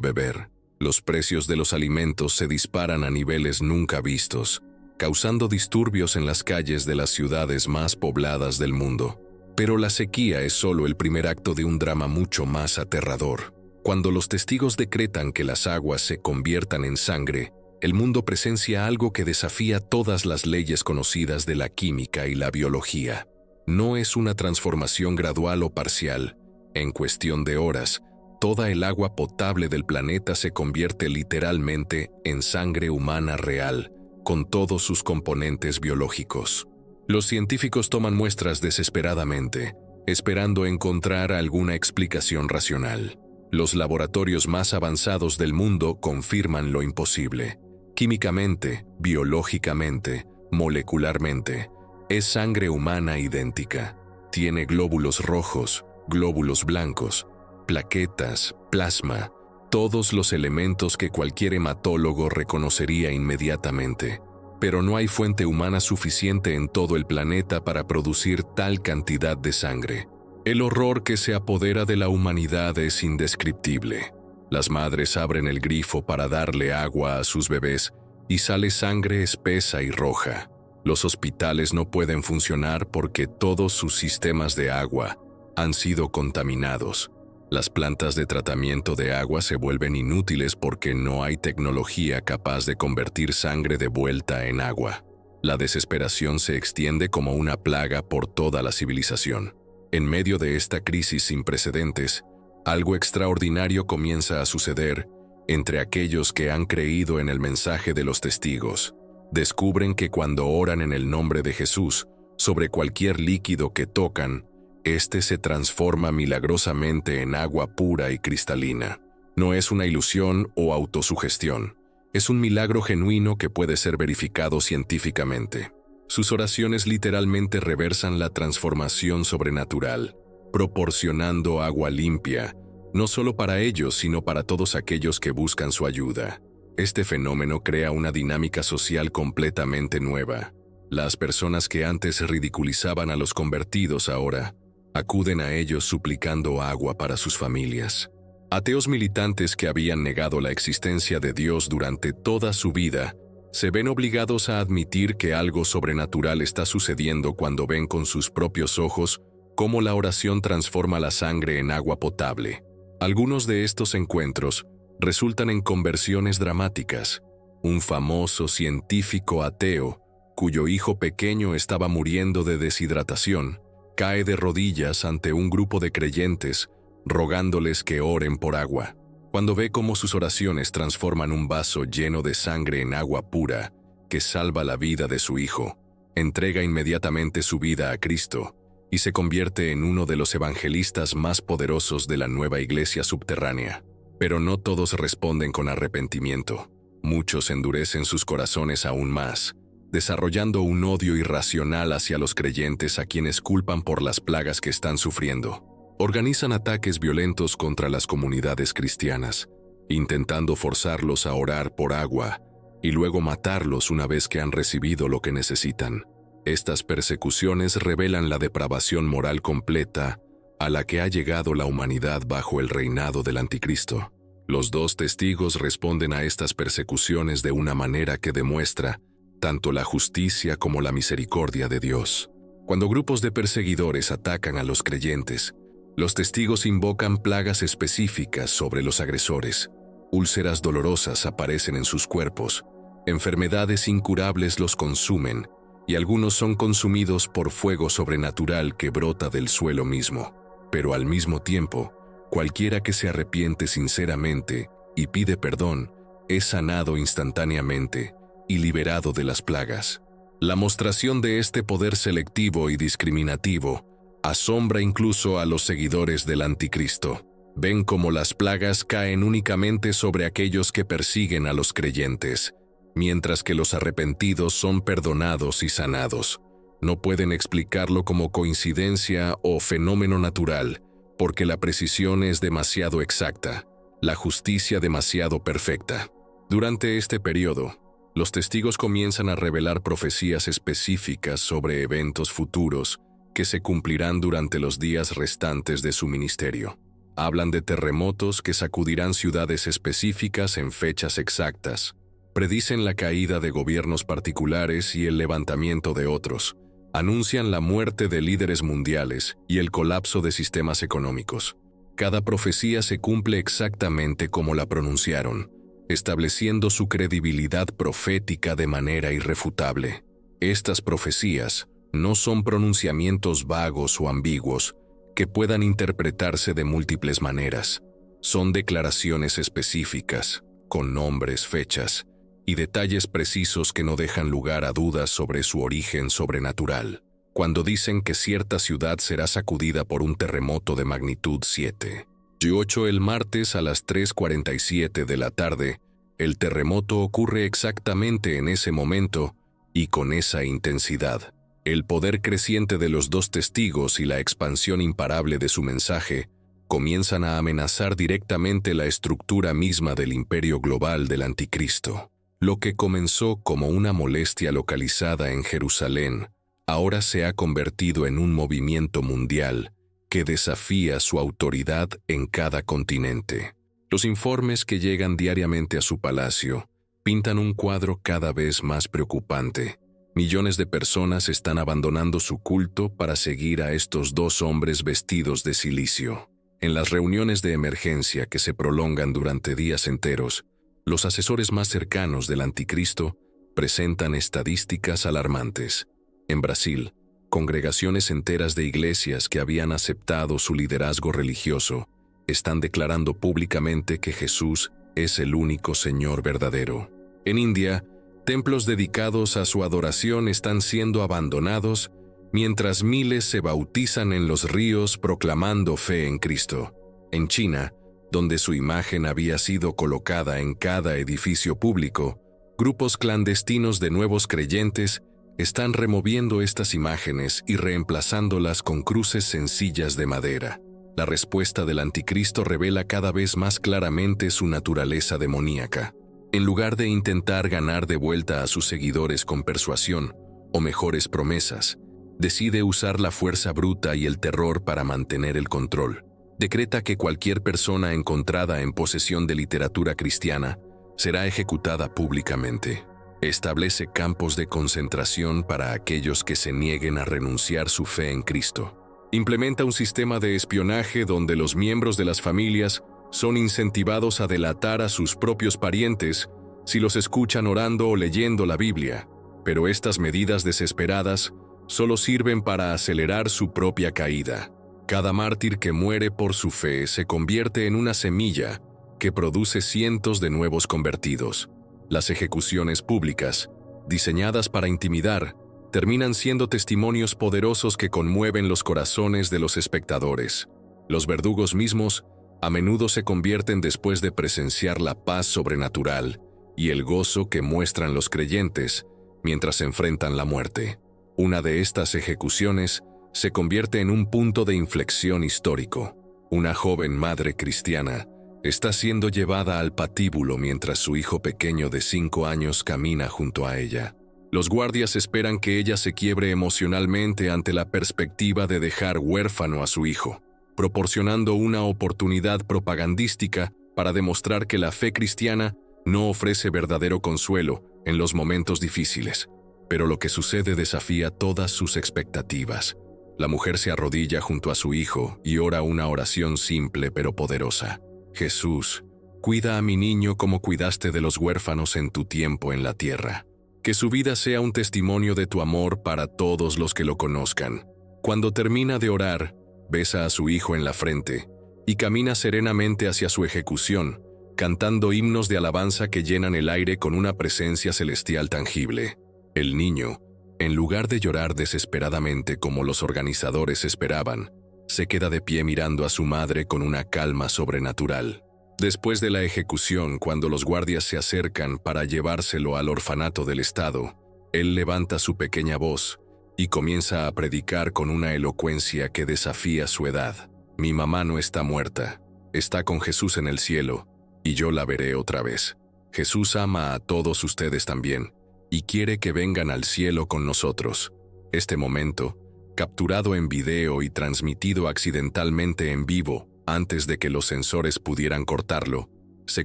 beber. Los precios de los alimentos se disparan a niveles nunca vistos, causando disturbios en las calles de las ciudades más pobladas del mundo. Pero la sequía es solo el primer acto de un drama mucho más aterrador. Cuando los testigos decretan que las aguas se conviertan en sangre, el mundo presencia algo que desafía todas las leyes conocidas de la química y la biología. No es una transformación gradual o parcial. En cuestión de horas, toda el agua potable del planeta se convierte literalmente en sangre humana real, con todos sus componentes biológicos. Los científicos toman muestras desesperadamente, esperando encontrar alguna explicación racional. Los laboratorios más avanzados del mundo confirman lo imposible. Químicamente, biológicamente, molecularmente, es sangre humana idéntica. Tiene glóbulos rojos, glóbulos blancos, plaquetas, plasma, todos los elementos que cualquier hematólogo reconocería inmediatamente. Pero no hay fuente humana suficiente en todo el planeta para producir tal cantidad de sangre. El horror que se apodera de la humanidad es indescriptible. Las madres abren el grifo para darle agua a sus bebés y sale sangre espesa y roja. Los hospitales no pueden funcionar porque todos sus sistemas de agua han sido contaminados. Las plantas de tratamiento de agua se vuelven inútiles porque no hay tecnología capaz de convertir sangre de vuelta en agua. La desesperación se extiende como una plaga por toda la civilización. En medio de esta crisis sin precedentes, algo extraordinario comienza a suceder entre aquellos que han creído en el mensaje de los testigos. Descubren que cuando oran en el nombre de Jesús sobre cualquier líquido que tocan, este se transforma milagrosamente en agua pura y cristalina. No es una ilusión o autosugestión. Es un milagro genuino que puede ser verificado científicamente. Sus oraciones literalmente reversan la transformación sobrenatural, proporcionando agua limpia, no solo para ellos, sino para todos aquellos que buscan su ayuda. Este fenómeno crea una dinámica social completamente nueva. Las personas que antes ridiculizaban a los convertidos ahora acuden a ellos suplicando agua para sus familias. Ateos militantes que habían negado la existencia de Dios durante toda su vida se ven obligados a admitir que algo sobrenatural está sucediendo cuando ven con sus propios ojos cómo la oración transforma la sangre en agua potable. Algunos de estos encuentros resultan en conversiones dramáticas. Un famoso científico ateo, cuyo hijo pequeño estaba muriendo de deshidratación, cae de rodillas ante un grupo de creyentes, rogándoles que oren por agua. Cuando ve cómo sus oraciones transforman un vaso lleno de sangre en agua pura, que salva la vida de su hijo, entrega inmediatamente su vida a Cristo y se convierte en uno de los evangelistas más poderosos de la nueva iglesia subterránea. Pero no todos responden con arrepentimiento. Muchos endurecen sus corazones aún más, desarrollando un odio irracional hacia los creyentes a quienes culpan por las plagas que están sufriendo. Organizan ataques violentos contra las comunidades cristianas, intentando forzarlos a orar por agua y luego matarlos una vez que han recibido lo que necesitan. Estas persecuciones revelan la depravación moral completa a la que ha llegado la humanidad bajo el reinado del Anticristo. Los dos testigos responden a estas persecuciones de una manera que demuestra tanto la justicia como la misericordia de Dios. Cuando grupos de perseguidores atacan a los creyentes, los testigos invocan plagas específicas sobre los agresores. Úlceras dolorosas aparecen en sus cuerpos, enfermedades incurables los consumen, y algunos son consumidos por fuego sobrenatural que brota del suelo mismo. Pero al mismo tiempo, cualquiera que se arrepiente sinceramente y pide perdón es sanado instantáneamente y liberado de las plagas. La mostración de este poder selectivo y discriminativo asombra incluso a los seguidores del Anticristo. Ven cómo las plagas caen únicamente sobre aquellos que persiguen a los creyentes, mientras que los arrepentidos son perdonados y sanados. No pueden explicarlo como coincidencia o fenómeno natural, porque la precisión es demasiado exacta, la justicia demasiado perfecta. Durante este periodo, los testigos comienzan a revelar profecías específicas sobre eventos futuros que se cumplirán durante los días restantes de su ministerio. Hablan de terremotos que sacudirán ciudades específicas en fechas exactas. Predicen la caída de gobiernos particulares y el levantamiento de otros. Anuncian la muerte de líderes mundiales y el colapso de sistemas económicos. Cada profecía se cumple exactamente como la pronunciaron, estableciendo su credibilidad profética de manera irrefutable. Estas profecías no son pronunciamientos vagos o ambiguos que puedan interpretarse de múltiples maneras. Son declaraciones específicas, con nombres, fechas y detalles precisos que no dejan lugar a dudas sobre su origen sobrenatural. Cuando dicen que cierta ciudad será sacudida por un terremoto de magnitud 7,8 el martes a las 3:47 de la tarde, el terremoto ocurre exactamente en ese momento y con esa intensidad. El poder creciente de los dos testigos y la expansión imparable de su mensaje comienzan a amenazar directamente la estructura misma del imperio global del Anticristo. Lo que comenzó como una molestia localizada en Jerusalén, ahora se ha convertido en un movimiento mundial que desafía su autoridad en cada continente. Los informes que llegan diariamente a su palacio pintan un cuadro cada vez más preocupante. Millones de personas están abandonando su culto para seguir a estos dos hombres vestidos de cilicio. En las reuniones de emergencia que se prolongan durante días enteros, los asesores más cercanos del Anticristo presentan estadísticas alarmantes. En Brasil, congregaciones enteras de iglesias que habían aceptado su liderazgo religioso están declarando públicamente que Jesús es el único Señor verdadero. En India, templos dedicados a su adoración están siendo abandonados mientras miles se bautizan en los ríos proclamando fe en Cristo. En China, donde su imagen había sido colocada en cada edificio público, grupos clandestinos de nuevos creyentes están removiendo estas imágenes y reemplazándolas con cruces sencillas de madera. La respuesta del Anticristo revela cada vez más claramente su naturaleza demoníaca. En lugar de intentar ganar de vuelta a sus seguidores con persuasión o mejores promesas, decide usar la fuerza bruta y el terror para mantener el control. Decreta que cualquier persona encontrada en posesión de literatura cristiana será ejecutada públicamente. Establece campos de concentración para aquellos que se nieguen a renunciar su fe en Cristo. Implementa un sistema de espionaje donde los miembros de las familias son incentivados a delatar a sus propios parientes si los escuchan orando o leyendo la Biblia. Pero estas medidas desesperadas solo sirven para acelerar su propia caída. Cada mártir que muere por su fe se convierte en una semilla que produce cientos de nuevos convertidos. Las ejecuciones públicas, diseñadas para intimidar, terminan siendo testimonios poderosos que conmueven los corazones de los espectadores. Los verdugos mismos a menudo se convierten después de presenciar la paz sobrenatural y el gozo que muestran los creyentes mientras enfrentan la muerte. Una de estas ejecuciones se convierte en un punto de inflexión histórico. Una joven madre cristiana está siendo llevada al patíbulo mientras su hijo pequeño de 5 años camina junto a ella. Los guardias esperan que ella se quiebre emocionalmente ante la perspectiva de dejar huérfano a su hijo, proporcionando una oportunidad propagandística para demostrar que la fe cristiana no ofrece verdadero consuelo en los momentos difíciles. Pero lo que sucede desafía todas sus expectativas. La mujer se arrodilla junto a su hijo y ora una oración simple pero poderosa. Jesús, cuida a mi niño como cuidaste de los huérfanos en tu tiempo en la tierra. Que su vida sea un testimonio de tu amor para todos los que lo conozcan. Cuando termina de orar, besa a su hijo en la frente y camina serenamente hacia su ejecución, cantando himnos de alabanza que llenan el aire con una presencia celestial tangible. El niño, en lugar de llorar desesperadamente como los organizadores esperaban, se queda de pie mirando a su madre con una calma sobrenatural. Después de la ejecución, cuando los guardias se acercan para llevárselo al orfanato del Estado, él levanta su pequeña voz y comienza a predicar con una elocuencia que desafía su edad. Mi mamá no está muerta, está con Jesús en el cielo, y yo la veré otra vez. Jesús ama a todos ustedes también, y quiere que vengan al cielo con nosotros. Este momento, capturado en video y transmitido accidentalmente en vivo, antes de que los censores pudieran cortarlo, se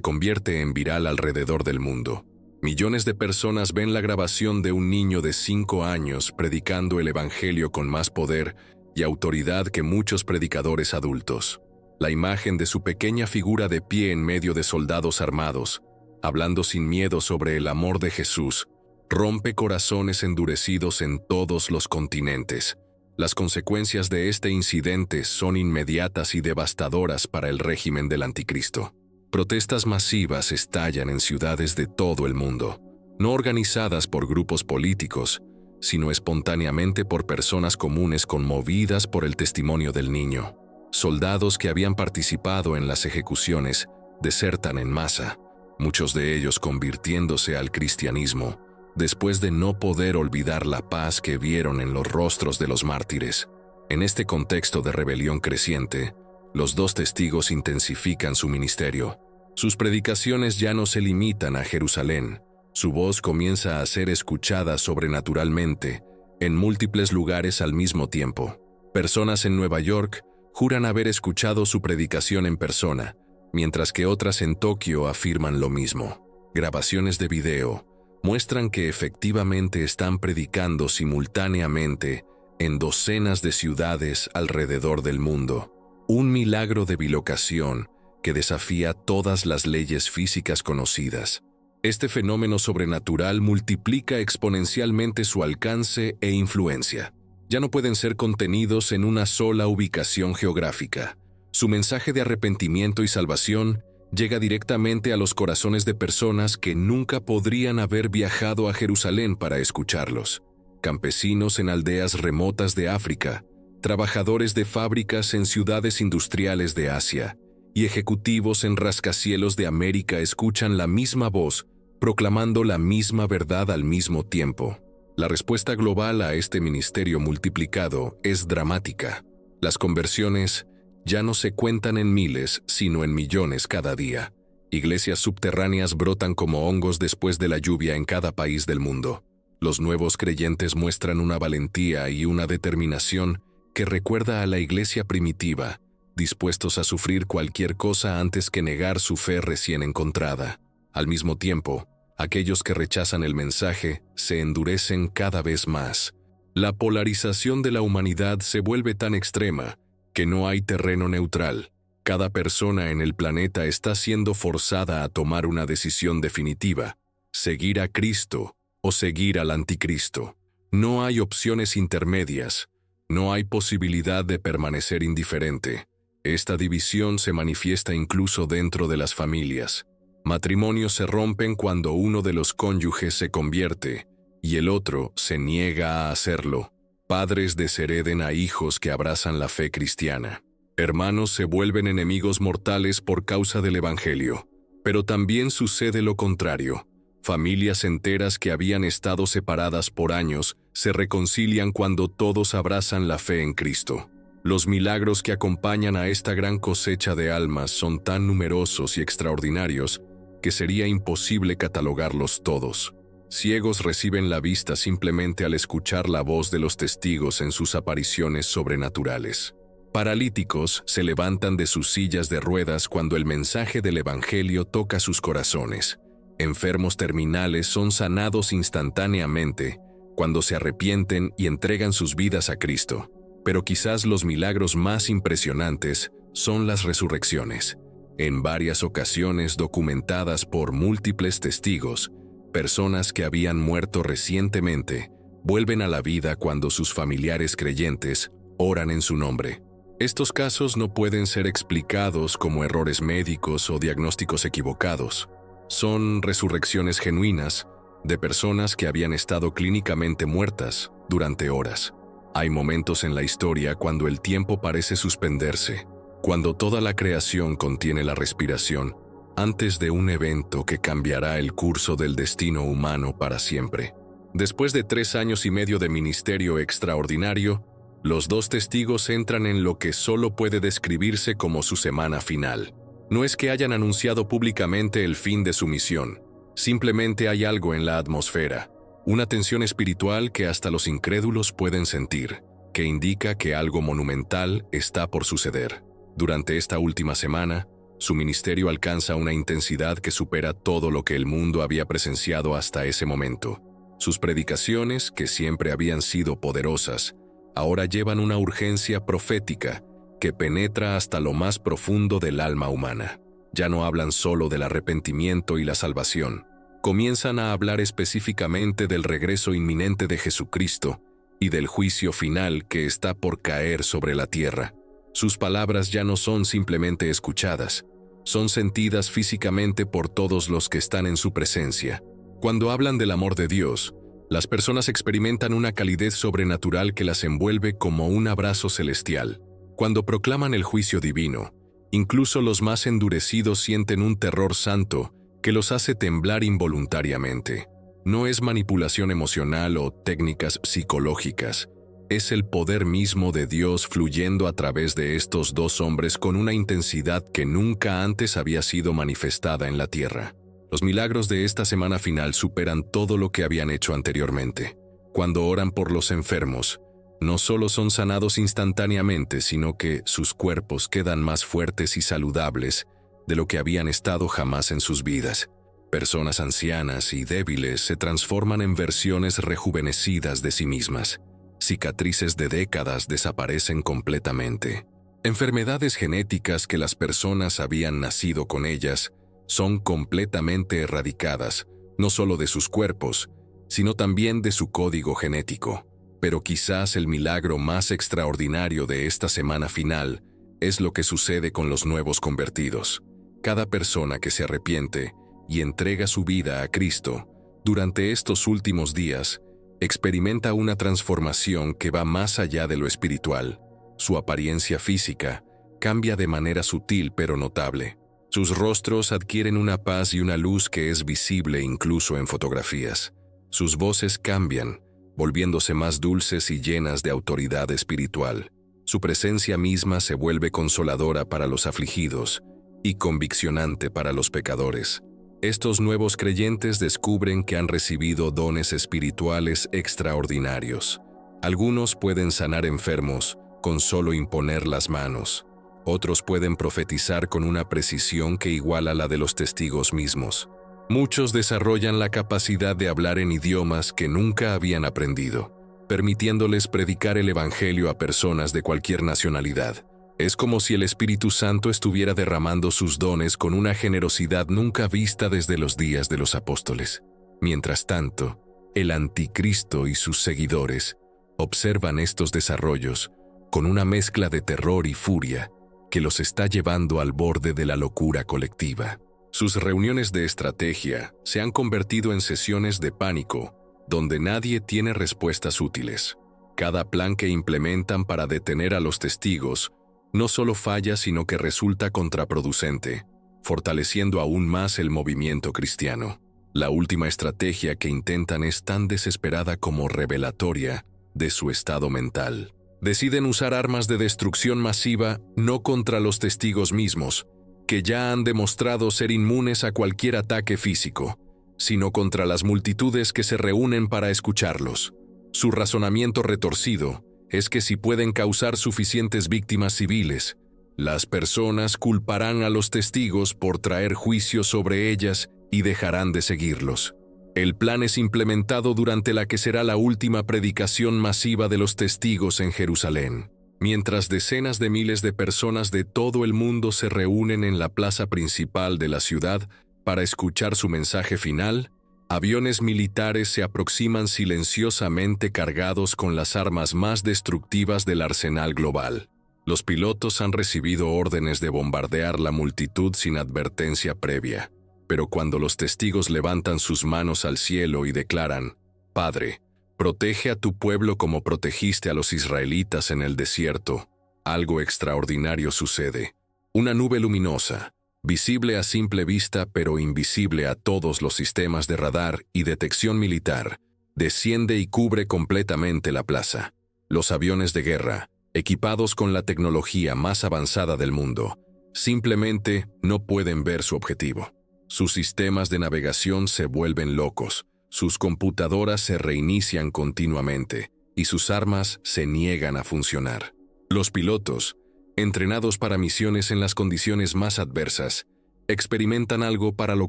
convierte en viral alrededor del mundo. Millones de personas ven la grabación de un niño de 5 años predicando el evangelio con más poder y autoridad que muchos predicadores adultos. La imagen de su pequeña figura de pie en medio de soldados armados, hablando sin miedo sobre el amor de Jesús, rompe corazones endurecidos en todos los continentes. Las consecuencias de este incidente son inmediatas y devastadoras para el régimen del Anticristo. Protestas masivas estallan en ciudades de todo el mundo, no organizadas por grupos políticos, sino espontáneamente por personas comunes conmovidas por el testimonio del niño. Soldados que habían participado en las ejecuciones desertan en masa, muchos de ellos convirtiéndose al cristianismo, después de no poder olvidar la paz que vieron en los rostros de los mártires. En este contexto de rebelión creciente, Los dos testigos intensifican su ministerio. Sus predicaciones ya no se limitan a Jerusalén. Su voz comienza a ser escuchada sobrenaturalmente en múltiples lugares al mismo tiempo. Personas en Nueva York juran haber escuchado su predicación en persona, mientras que otras en Tokio afirman lo mismo. Grabaciones de video muestran que efectivamente están predicando simultáneamente en docenas de ciudades alrededor del mundo. Un milagro de bilocación que desafía todas las leyes físicas conocidas. Este fenómeno sobrenatural multiplica exponencialmente su alcance e influencia. Ya no pueden ser contenidos en una sola ubicación geográfica. Su mensaje de arrepentimiento y salvación llega directamente a los corazones de personas que nunca podrían haber viajado a Jerusalén para escucharlos. Campesinos en aldeas remotas de África, trabajadores de fábricas en ciudades industriales de Asia, y ejecutivos en rascacielos de América escuchan la misma voz, proclamando la misma verdad al mismo tiempo. La respuesta global a este ministerio multiplicado es dramática. Las conversiones ya no se cuentan en miles, sino en millones cada día. Iglesias subterráneas brotan como hongos después de la lluvia en cada país del mundo. Los nuevos creyentes muestran una valentía y una determinación que recuerda a la iglesia primitiva, dispuestos a sufrir cualquier cosa antes que negar su fe recién encontrada. Al mismo tiempo, aquellos que rechazan el mensaje se endurecen cada vez más. La polarización de la humanidad se vuelve tan extrema que no hay terreno neutral. Cada persona en el planeta está siendo forzada a tomar una decisión definitiva: seguir a Cristo o seguir al anticristo. No hay opciones intermedias. No hay posibilidad de permanecer indiferente. Esta división se manifiesta incluso dentro de las familias. Matrimonios se rompen cuando uno de los cónyuges se convierte y el otro se niega a hacerlo. Padres deshereden a hijos que abrazan la fe cristiana. Hermanos se vuelven enemigos mortales por causa del Evangelio. Pero también sucede lo contrario. Familias enteras que habían estado separadas por años se reconcilian cuando todos abrazan la fe en Cristo. Los milagros que acompañan a esta gran cosecha de almas son tan numerosos y extraordinarios que sería imposible catalogarlos todos. Ciegos reciben la vista simplemente al escuchar la voz de los testigos en sus apariciones sobrenaturales. Paralíticos se levantan de sus sillas de ruedas cuando el mensaje del Evangelio toca sus corazones. Enfermos terminales son sanados instantáneamente cuando se arrepienten y entregan sus vidas a Cristo. Pero quizás los milagros más impresionantes son las resurrecciones. En varias ocasiones documentadas por múltiples testigos, personas que habían muerto recientemente vuelven a la vida cuando sus familiares creyentes oran en su nombre. Estos casos no pueden ser explicados como errores médicos o diagnósticos equivocados. Son resurrecciones genuinas de personas que habían estado clínicamente muertas durante horas. Hay momentos en la historia cuando el tiempo parece suspenderse, cuando toda la creación contiene la respiración, antes de un evento que cambiará el curso del destino humano para siempre. Después de 3 años y medio de ministerio extraordinario, los dos testigos entran en lo que solo puede describirse como su semana final. No es que hayan anunciado públicamente el fin de su misión, simplemente hay algo en la atmósfera, una tensión espiritual que hasta los incrédulos pueden sentir, que indica que algo monumental está por suceder. Durante esta última semana, su ministerio alcanza una intensidad que supera todo lo que el mundo había presenciado hasta ese momento. Sus predicaciones, que siempre habían sido poderosas, ahora llevan una urgencia profética que penetra hasta lo más profundo del alma humana. Ya no hablan solo del arrepentimiento y la salvación. Comienzan a hablar específicamente del regreso inminente de Jesucristo y del juicio final que está por caer sobre la tierra. Sus palabras ya no son simplemente escuchadas, son sentidas físicamente por todos los que están en su presencia. Cuando hablan del amor de Dios, las personas experimentan una calidez sobrenatural que las envuelve como un abrazo celestial. Cuando proclaman el juicio divino, incluso los más endurecidos sienten un terror santo que los hace temblar involuntariamente. No es manipulación emocional o técnicas psicológicas, es el poder mismo de Dios fluyendo a través de estos dos hombres con una intensidad que nunca antes había sido manifestada en la tierra. Los milagros de esta semana final superan todo lo que habían hecho anteriormente. Cuando oran por los enfermos, no solo son sanados instantáneamente, sino que sus cuerpos quedan más fuertes y saludables de lo que habían estado jamás en sus vidas. Personas ancianas y débiles se transforman en versiones rejuvenecidas de sí mismas. Cicatrices de décadas desaparecen completamente. Enfermedades genéticas que las personas habían nacido con ellas son completamente erradicadas, no solo de sus cuerpos, sino también de su código genético. Pero quizás el milagro más extraordinario de esta semana final es lo que sucede con los nuevos convertidos. Cada persona que se arrepiente y entrega su vida a Cristo durante estos últimos días experimenta una transformación que va más allá de lo espiritual. Su apariencia física cambia de manera sutil pero notable. Sus rostros adquieren una paz y una luz que es visible incluso en fotografías. Sus voces cambian, volviéndose más dulces y llenas de autoridad espiritual. Su presencia misma se vuelve consoladora para los afligidos y conviccionante para los pecadores. Estos nuevos creyentes descubren que han recibido dones espirituales extraordinarios. Algunos pueden sanar enfermos con solo imponer las manos. Otros pueden profetizar con una precisión que iguala la de los testigos mismos. Muchos desarrollan la capacidad de hablar en idiomas que nunca habían aprendido, permitiéndoles predicar el Evangelio a personas de cualquier nacionalidad. Es como si el Espíritu Santo estuviera derramando sus dones con una generosidad nunca vista desde los días de los apóstoles. Mientras tanto, el anticristo y sus seguidores observan estos desarrollos con una mezcla de terror y furia que los está llevando al borde de la locura colectiva. Sus reuniones de estrategia se han convertido en sesiones de pánico, donde nadie tiene respuestas útiles. Cada plan que implementan para detener a los testigos no solo falla, sino que resulta contraproducente, fortaleciendo aún más el movimiento cristiano. La última estrategia que intentan es tan desesperada como revelatoria de su estado mental. Deciden usar armas de destrucción masiva no contra los testigos mismos, que ya han demostrado ser inmunes a cualquier ataque físico, sino contra las multitudes que se reúnen para escucharlos. Su razonamiento retorcido es que si pueden causar suficientes víctimas civiles, las personas culparán a los testigos por traer juicio sobre ellas y dejarán de seguirlos. El plan es implementado durante la que será la última predicación masiva de los testigos en Jerusalén. Mientras decenas de miles de personas de todo el mundo se reúnen en la plaza principal de la ciudad para escuchar su mensaje final, aviones militares se aproximan silenciosamente cargados con las armas más destructivas del arsenal global. Los pilotos han recibido órdenes de bombardear la multitud sin advertencia previa, pero cuando los testigos levantan sus manos al cielo y declaran: «Padre, protege a tu pueblo como protegiste a los israelitas en el desierto», algo extraordinario sucede. Una nube luminosa, visible a simple vista pero invisible a todos los sistemas de radar y detección militar, desciende y cubre completamente la plaza. Los aviones de guerra, equipados con la tecnología más avanzada del mundo, simplemente no pueden ver su objetivo. Sus sistemas de navegación se vuelven locos, sus computadoras se reinician continuamente y sus armas se niegan a funcionar. Los pilotos, entrenados para misiones en las condiciones más adversas, experimentan algo para lo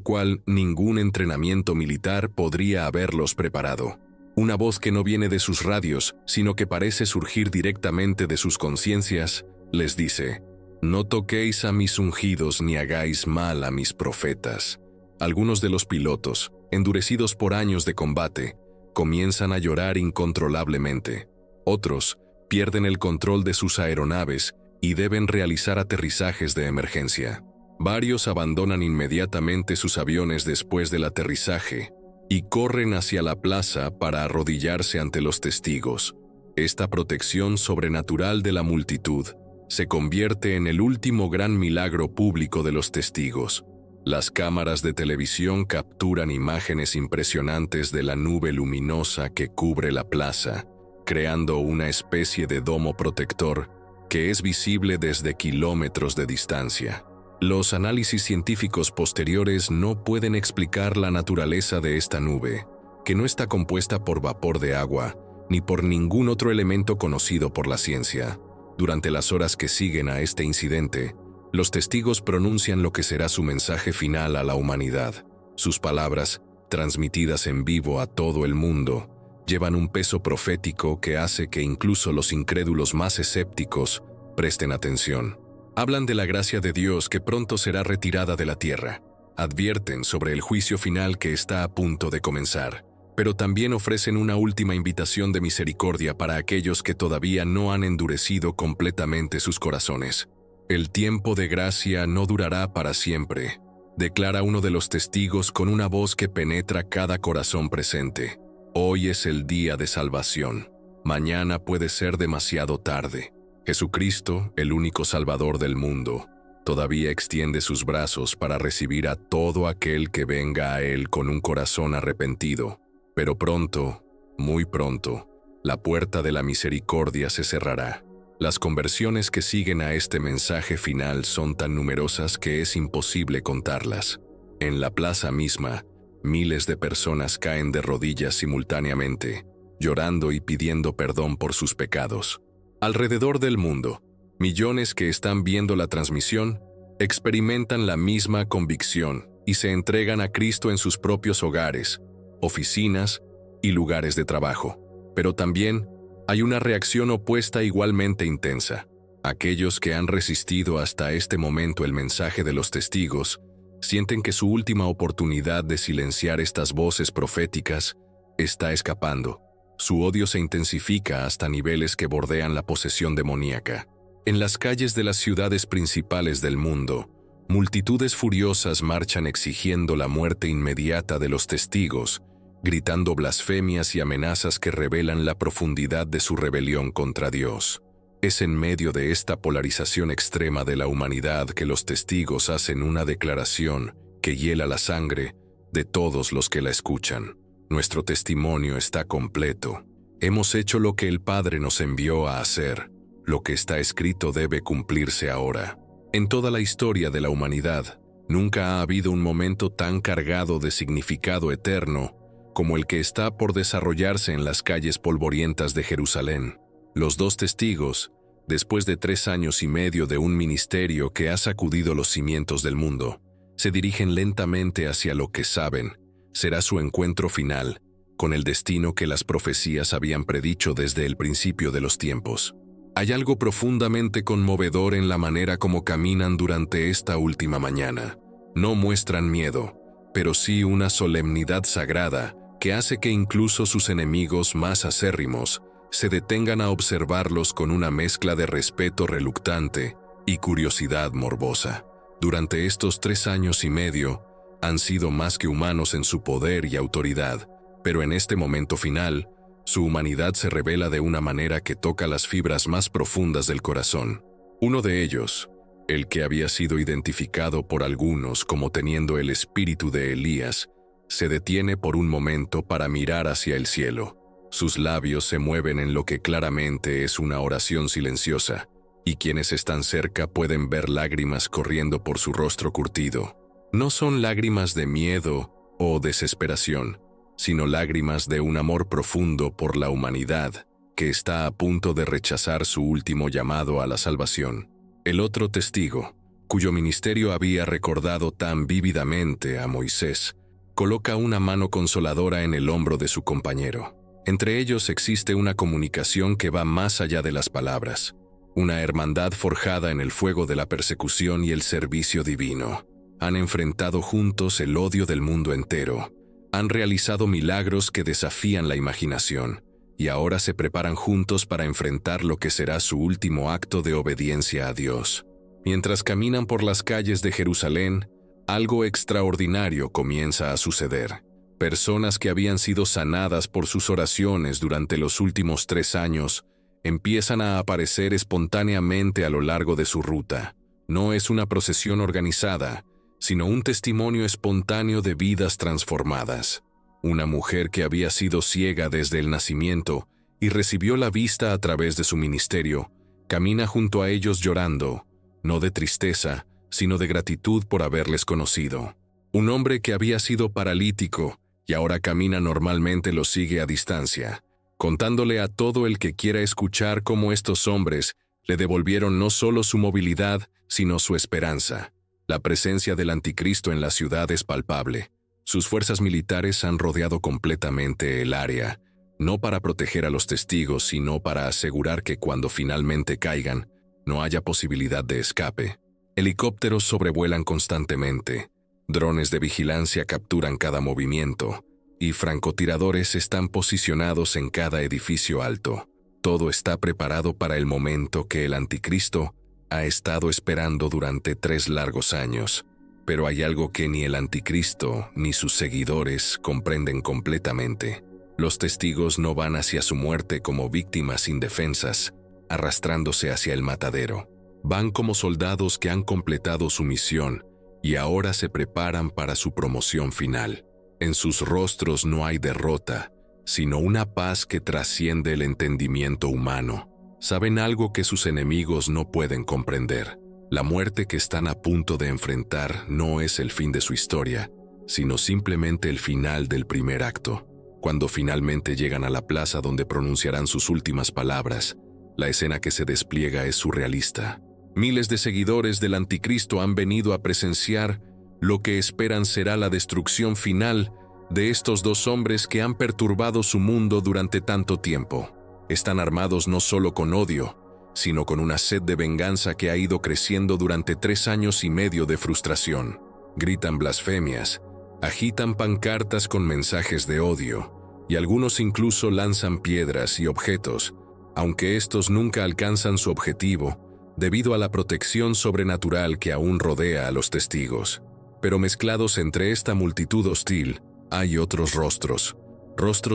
cual ningún entrenamiento militar podría haberlos preparado. Una voz que no viene de sus radios, sino que parece surgir directamente de sus conciencias, les dice: «No toquéis a mis ungidos ni hagáis mal a mis profetas». Algunos de los pilotos, endurecidos por años de combate, comienzan a llorar incontrolablemente. Otros pierden el control de sus aeronaves y deben realizar aterrizajes de emergencia. Varios abandonan inmediatamente sus aviones después del aterrizaje y corren hacia la plaza para arrodillarse ante los testigos. Esta protección sobrenatural de la multitud se convierte en el último gran milagro público de los testigos. Las cámaras de televisión capturan imágenes impresionantes de la nube luminosa que cubre la plaza, creando una especie de domo protector que es visible desde kilómetros de distancia. Los análisis científicos posteriores no pueden explicar la naturaleza de esta nube, que no está compuesta por vapor de agua ni por ningún otro elemento conocido por la ciencia. Durante las horas que siguen a este incidente, los testigos pronuncian lo que será su mensaje final a la humanidad. Sus palabras, transmitidas en vivo a todo el mundo, llevan un peso profético que hace que incluso los incrédulos más escépticos presten atención. Hablan de la gracia de Dios que pronto será retirada de la tierra. Advierten sobre el juicio final que está a punto de comenzar, pero también ofrecen una última invitación de misericordia para aquellos que todavía no han endurecido completamente sus corazones. El tiempo de gracia no durará para siempre, declara uno de los testigos con una voz que penetra cada corazón presente. Hoy es el día de salvación. Mañana puede ser demasiado tarde. Jesucristo, el único Salvador del mundo, todavía extiende sus brazos para recibir a todo aquel que venga a Él con un corazón arrepentido. Pero pronto, muy pronto, la puerta de la misericordia se cerrará. Las conversiones que siguen a este mensaje final son tan numerosas que es imposible contarlas. En la plaza misma, miles de personas caen de rodillas simultáneamente, llorando y pidiendo perdón por sus pecados. Alrededor del mundo, millones que están viendo la transmisión experimentan la misma convicción y se entregan a Cristo en sus propios hogares, oficinas y lugares de trabajo. Pero también hay una reacción opuesta igualmente intensa. Aquellos que han resistido hasta este momento el mensaje de los testigos sienten que su última oportunidad de silenciar estas voces proféticas está escapando. Su odio se intensifica hasta niveles que bordean la posesión demoníaca. En las calles de las ciudades principales del mundo, multitudes furiosas marchan exigiendo la muerte inmediata de los testigos, gritando blasfemias y amenazas que revelan la profundidad de su rebelión contra Dios. Es en medio de esta polarización extrema de la humanidad que los testigos hacen una declaración que hiela la sangre de todos los que la escuchan. Nuestro testimonio está completo. Hemos hecho lo que el Padre nos envió a hacer. Lo que está escrito debe cumplirse ahora. En toda la historia de la humanidad, nunca ha habido un momento tan cargado de significado eterno como el que está por desarrollarse en las calles polvorientas de Jerusalén. Los dos testigos, después de 3 años y medio de un ministerio que ha sacudido los cimientos del mundo, se dirigen lentamente hacia lo que saben será su encuentro final con el destino que las profecías habían predicho desde el principio de los tiempos. Hay algo profundamente conmovedor en la manera como caminan durante esta última mañana. No muestran miedo, pero sí una solemnidad sagrada que hace que incluso sus enemigos más acérrimos se detengan a observarlos con una mezcla de respeto reluctante y curiosidad morbosa. Durante estos 3 años y medio, han sido más que humanos en su poder y autoridad, pero en este momento final, su humanidad se revela de una manera que toca las fibras más profundas del corazón. Uno de ellos, el que había sido identificado por algunos como teniendo el espíritu de Elías, se detiene por un momento para mirar hacia el cielo. Sus labios se mueven en lo que claramente es una oración silenciosa, y quienes están cerca pueden ver lágrimas corriendo por su rostro curtido. No son lágrimas de miedo o desesperación, sino lágrimas de un amor profundo por la humanidad que está a punto de rechazar su último llamado a la salvación. El otro testigo, cuyo ministerio había recordado tan vívidamente a Moisés, coloca una mano consoladora en el hombro de su compañero. Entre ellos existe una comunicación que va más allá de las palabras, una hermandad forjada en el fuego de la persecución y el servicio divino. Han enfrentado juntos el odio del mundo entero, han realizado milagros que desafían la imaginación, y ahora se preparan juntos para enfrentar lo que será su último acto de obediencia a Dios. Mientras caminan por las calles de Jerusalén, algo extraordinario comienza a suceder. Personas que habían sido sanadas por sus oraciones durante los últimos 3 años empiezan a aparecer espontáneamente a lo largo de su ruta. No es una procesión organizada, sino un testimonio espontáneo de vidas transformadas. Una mujer que había sido ciega desde el nacimiento y recibió la vista a través de su ministerio, camina junto a ellos llorando, no de tristeza, sino de gratitud por haberles conocido. Un hombre que había sido paralítico y ahora camina normalmente lo sigue a distancia, contándole a todo el que quiera escuchar cómo estos hombres le devolvieron no solo su movilidad, sino su esperanza. La presencia del anticristo en la ciudad es palpable. Sus fuerzas militares han rodeado completamente el área, no para proteger a los testigos, sino para asegurar que cuando finalmente caigan, no haya posibilidad de escape. Helicópteros sobrevuelan constantemente, drones de vigilancia capturan cada movimiento, y francotiradores están posicionados en cada edificio alto. Todo está preparado para el momento que el anticristo ha estado esperando durante 3 largos años. Pero hay algo que ni el anticristo ni sus seguidores comprenden completamente. Los testigos no van hacia su muerte como víctimas indefensas, arrastrándose hacia el matadero. Van como soldados que han completado su misión y ahora se preparan para su promoción final. En sus rostros no hay derrota, sino una paz que trasciende el entendimiento humano. Saben algo que sus enemigos no pueden comprender. La muerte que están a punto de enfrentar no es el fin de su historia, sino simplemente el final del primer acto. Cuando finalmente llegan a la plaza donde pronunciarán sus últimas palabras, la escena que se despliega es surrealista. Miles de seguidores del anticristo han venido a presenciar lo que esperan será la destrucción final de estos 2 hombres que han perturbado su mundo durante tanto tiempo. Están armados no solo con odio, sino con una sed de venganza que ha ido creciendo durante 3 años y medio de frustración. Gritan blasfemias, agitan pancartas con mensajes de odio, y algunos incluso lanzan piedras y objetos, aunque estos nunca alcanzan su objetivo, debido a la protección sobrenatural que aún rodea a los testigos. Pero mezclados entre esta multitud hostil, hay otros rostros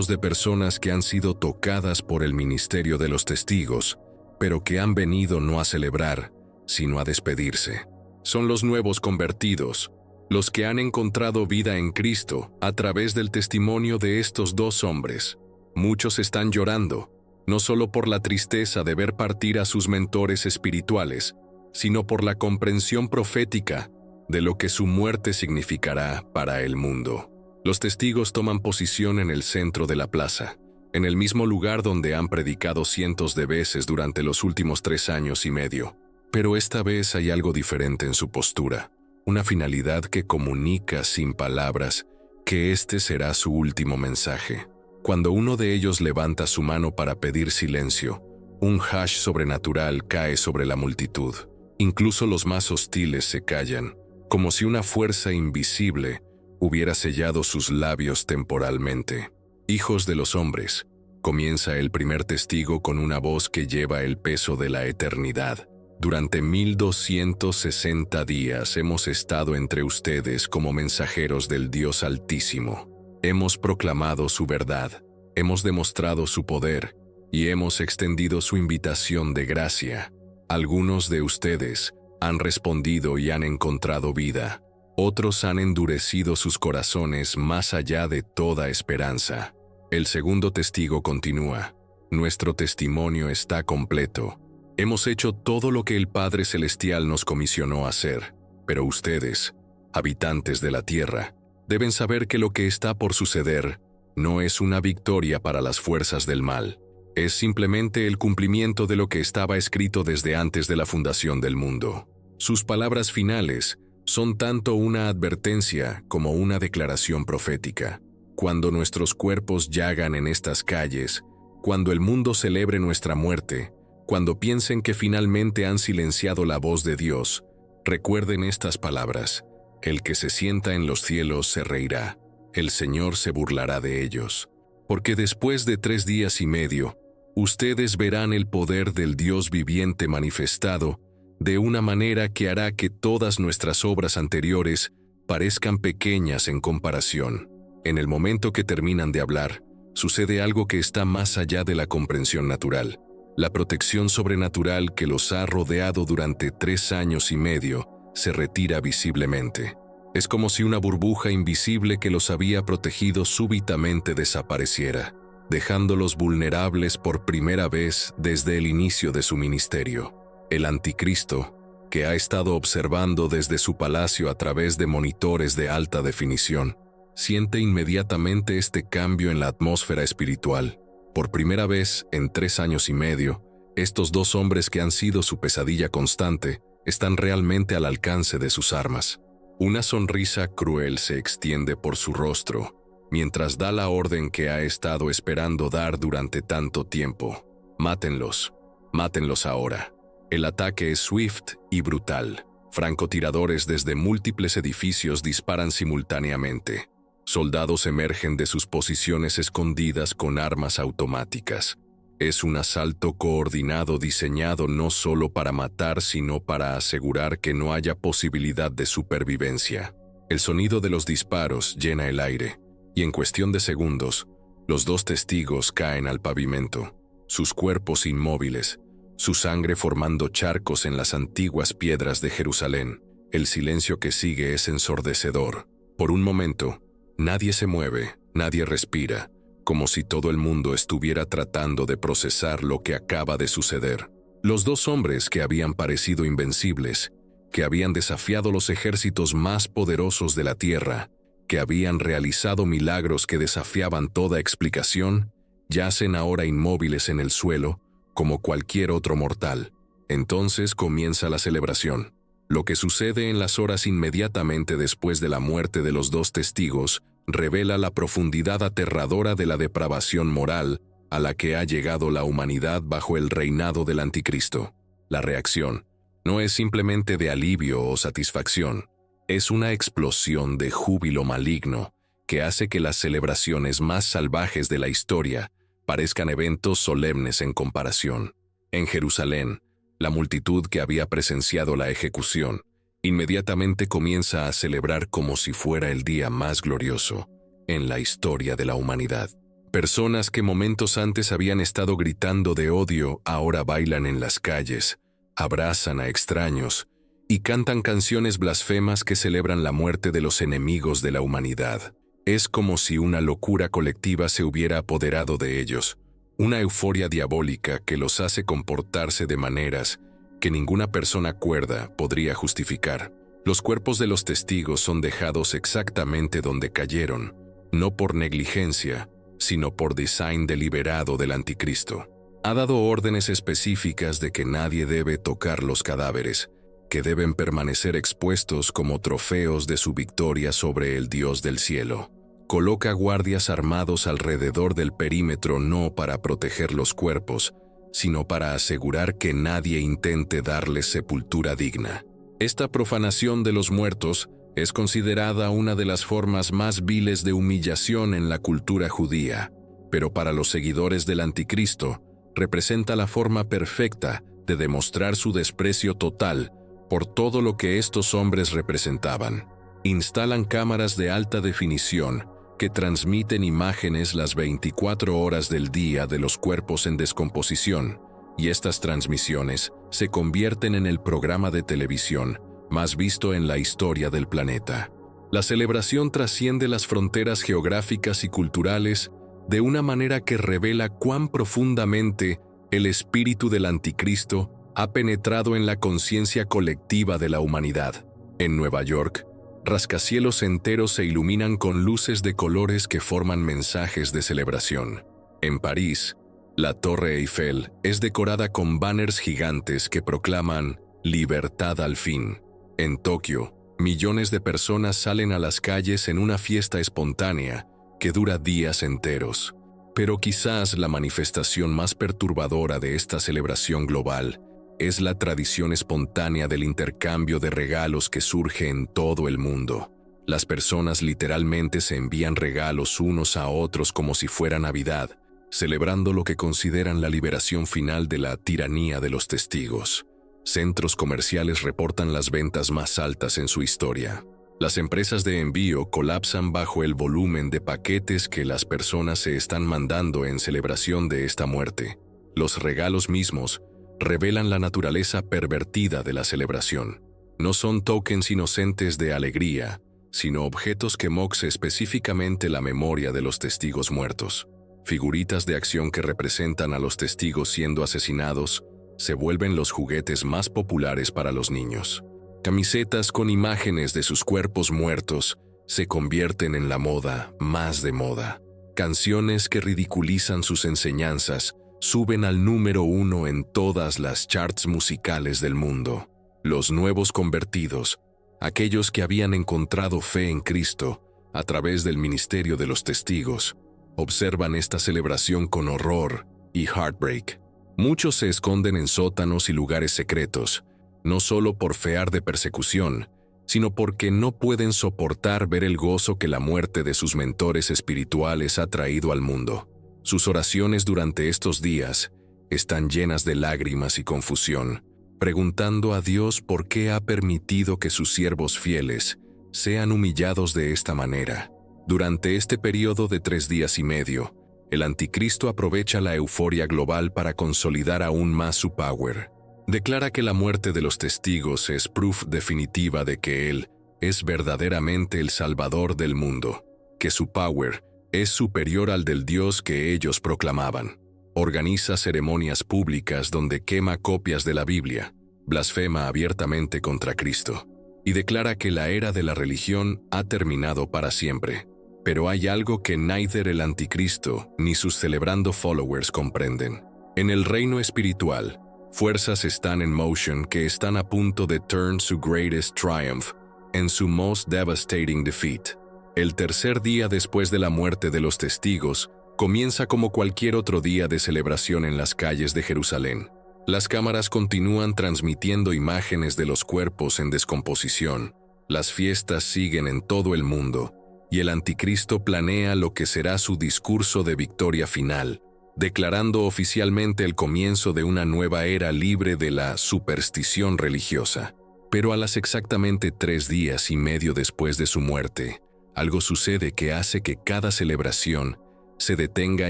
de personas que han sido tocadas por el ministerio de los testigos, pero que han venido no a celebrar, sino a despedirse. Son los nuevos convertidos, los que han encontrado vida en Cristo a través del testimonio de estos 2 hombres. Muchos están llorando, no solo por la tristeza de ver partir a sus mentores espirituales, sino por la comprensión profética de lo que su muerte significará para el mundo. Los testigos toman posición en el centro de la plaza, en el mismo lugar donde han predicado cientos de veces durante los últimos 3 años y medio. Pero esta vez hay algo diferente en su postura, una finalidad que comunica sin palabras que este será su último mensaje. Cuando uno de ellos levanta su mano para pedir silencio, un hash sobrenatural cae sobre la multitud. Incluso los más hostiles se callan, como si una fuerza invisible hubiera sellado sus labios temporalmente. Hijos de los hombres, comienza el primer testigo con una voz que lleva el peso de la eternidad. Durante 1260 días hemos estado entre ustedes como mensajeros del Dios Altísimo. Hemos proclamado su verdad, hemos demostrado su poder y hemos extendido su invitación de gracia. Algunos de ustedes han respondido y han encontrado vida. Otros han endurecido sus corazones más allá de toda esperanza. El segundo testigo continúa. Nuestro testimonio está completo. Hemos hecho todo lo que el Padre Celestial nos comisionó hacer, pero ustedes, habitantes de la tierra, deben saber que lo que está por suceder no es una victoria para las fuerzas del mal. Es simplemente el cumplimiento de lo que estaba escrito desde antes de la fundación del mundo. Sus palabras finales son tanto una advertencia como una declaración profética. Cuando nuestros cuerpos yagan en estas calles, cuando el mundo celebre nuestra muerte, cuando piensen que finalmente han silenciado la voz de Dios, recuerden estas palabras: el que se sienta en los cielos se reirá, el Señor se burlará de ellos. Porque después de 3 días y medio, ustedes verán el poder del Dios viviente manifestado de una manera que hará que todas nuestras obras anteriores parezcan pequeñas en comparación. En el momento que terminan de hablar, sucede algo que está más allá de la comprensión natural. La protección sobrenatural que los ha rodeado durante 3 años y medio se retira visiblemente. Es como si una burbuja invisible que los había protegido súbitamente desapareciera. dejándolos vulnerables por primera vez desde el inicio de su ministerio. El anticristo, que ha estado observando desde su palacio a través de monitores de alta definición, siente inmediatamente este cambio en la atmósfera espiritual. Por primera vez en 3 años y medio, estos dos hombres que han sido su pesadilla constante están realmente al alcance de sus armas. Una sonrisa cruel se extiende por su rostro, mientras da la orden que ha estado esperando dar durante tanto tiempo. Mátenlos, mátenlos ahora. El ataque es swift y brutal. Francotiradores desde múltiples edificios disparan simultáneamente. Soldados emergen de sus posiciones escondidas con armas automáticas. Es un asalto coordinado diseñado no solo para matar, sino para asegurar que no haya posibilidad de supervivencia. El sonido de los disparos llena el aire, y en cuestión de segundos, los dos testigos caen al pavimento, sus cuerpos inmóviles, su sangre formando charcos en las antiguas piedras de Jerusalén. El silencio que sigue es ensordecedor. Por un momento, nadie se mueve, nadie respira, como si todo el mundo estuviera tratando de procesar lo que acaba de suceder. Los dos hombres que habían parecido invencibles, que habían desafiado los ejércitos más poderosos de la tierra, que habían realizado milagros que desafiaban toda explicación, yacen ahora inmóviles en el suelo, como cualquier otro mortal. Entonces comienza la celebración. Lo que sucede en las horas inmediatamente después de la muerte de los dos testigos revela la profundidad aterradora de la depravación moral a la que ha llegado la humanidad bajo el reinado del anticristo. La reacción no es simplemente de alivio o satisfacción, es una explosión de júbilo maligno que hace que las celebraciones más salvajes de la historia parezcan eventos solemnes en comparación. En Jerusalén, la multitud que había presenciado la ejecución inmediatamente comienza a celebrar como si fuera el día más glorioso en la historia de la humanidad. Personas que momentos antes habían estado gritando de odio ahora bailan en las calles, abrazan a extraños y cantan canciones blasfemas que celebran la muerte de los enemigos de la humanidad. Es como si una locura colectiva se hubiera apoderado de ellos, una euforia diabólica que los hace comportarse de maneras que ninguna persona cuerda podría justificar. Los cuerpos de los testigos son dejados exactamente donde cayeron, no por negligencia, sino por design deliberado del anticristo. Ha dado órdenes específicas de que nadie debe tocar los cadáveres, que deben permanecer expuestos como trofeos de su victoria sobre el Dios del cielo. Coloca guardias armados alrededor del perímetro no para proteger los cuerpos, sino para asegurar que nadie intente darles sepultura digna. Esta profanación de los muertos es considerada una de las formas más viles de humillación en la cultura judía, pero para los seguidores del anticristo representa la forma perfecta de demostrar su desprecio total por todo lo que estos hombres representaban. Instalan cámaras de alta definición que transmiten imágenes las 24 horas del día de los cuerpos en descomposición, y estas transmisiones se convierten en el programa de televisión más visto en la historia del planeta. La celebración trasciende las fronteras geográficas y culturales de una manera que revela cuán profundamente el espíritu del anticristo ha penetrado en la conciencia colectiva de la humanidad. En Nueva York, rascacielos enteros se iluminan con luces de colores que forman mensajes de celebración. En París, la Torre Eiffel es decorada con banners gigantes que proclaman «Libertad al fin». En Tokio, millones de personas salen a las calles en una fiesta espontánea que dura días enteros. Pero quizás la manifestación más perturbadora de esta celebración global es la tradición espontánea del intercambio de regalos que surge en todo el mundo. Las personas literalmente se envían regalos unos a otros como si fuera Navidad, celebrando lo que consideran la liberación final de la tiranía de los testigos. Centros comerciales reportan las ventas más altas en su historia. Las empresas de envío colapsan bajo el volumen de paquetes que las personas se están mandando en celebración de esta muerte. Los regalos mismos revelan la naturaleza pervertida de la celebración. No son tokens inocentes de alegría, sino objetos que moxen específicamente la memoria de los testigos muertos. Figuritas de acción que representan a los testigos siendo asesinados se vuelven los juguetes más populares para los niños. Camisetas con imágenes de sus cuerpos muertos se convierten en la moda más de moda. Canciones que ridiculizan sus enseñanzas suben al número 1 en todas las charts musicales del mundo. Los nuevos convertidos, aquellos que habían encontrado fe en Cristo a través del ministerio de los testigos, observan esta celebración con horror y heartbreak. Muchos se esconden en sótanos y lugares secretos, no solo por fear de persecución, sino porque no pueden soportar ver el gozo que la muerte de sus mentores espirituales ha traído al mundo. Sus oraciones durante estos días están llenas de lágrimas y confusión, preguntando a Dios por qué ha permitido que sus siervos fieles sean humillados de esta manera. Durante este periodo de 3 días y medio, el anticristo aprovecha la euforia global para consolidar aún más su power. Declara que la muerte de los testigos es proof definitiva de que Él es verdaderamente el Salvador del mundo, que su power es superior al del Dios que ellos proclamaban. Organiza ceremonias públicas donde quema copias de la Biblia, blasfema abiertamente contra Cristo, y declara que la era de la religión ha terminado para siempre. Pero hay algo que neither el anticristo ni sus celebrando followers comprenden. En el reino espiritual, fuerzas están en motion que están a punto de turn su greatest triumph en su most devastating defeat. El tercer día después de la muerte de los testigos comienza como cualquier otro día de celebración en las calles de Jerusalén. Las cámaras continúan transmitiendo imágenes de los cuerpos en descomposición. Las fiestas siguen en todo el mundo, y el anticristo planea lo que será su discurso de victoria final, declarando oficialmente el comienzo de una nueva era libre de la superstición religiosa. Pero a las exactamente 3 días y medio después de su muerte, algo sucede que hace que cada celebración se detenga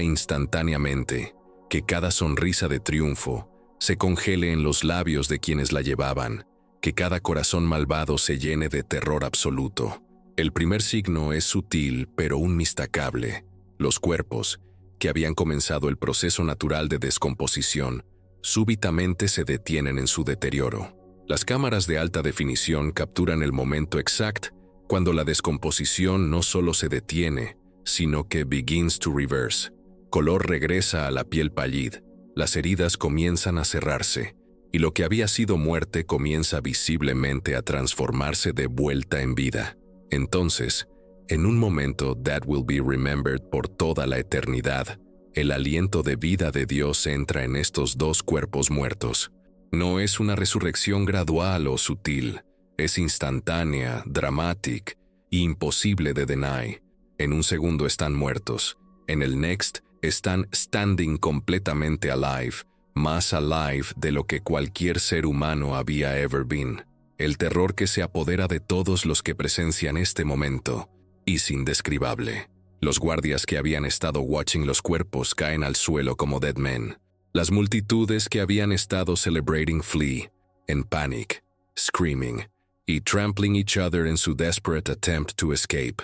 instantáneamente, que cada sonrisa de triunfo se congele en los labios de quienes la llevaban, que cada corazón malvado se llene de terror absoluto. El primer signo es sutil pero unmistakable. Los cuerpos, que habían comenzado el proceso natural de descomposición, súbitamente se detienen en su deterioro. Las cámaras de alta definición capturan el momento exacto cuando la descomposición no solo se detiene, sino que begins to reverse. Color regresa a la piel pálida, las heridas comienzan a cerrarse, y lo que había sido muerte comienza visiblemente a transformarse de vuelta en vida. Entonces, en un momento that will be remembered por toda la eternidad, el aliento de vida de Dios entra en estos 2 cuerpos muertos. No es una resurrección gradual o sutil, es instantánea, dramática e imposible de deny. En un segundo están muertos, en el next están standing completamente alive, más alive de lo que cualquier ser humano había ever been. El terror que se apodera de todos los que presencian este momento es indescribable. Los guardias que habían estado watching los cuerpos caen al suelo como dead men. Las multitudes que habían estado celebrating flee, en panic, screaming, y trampling each other en su desperate attempt to escape.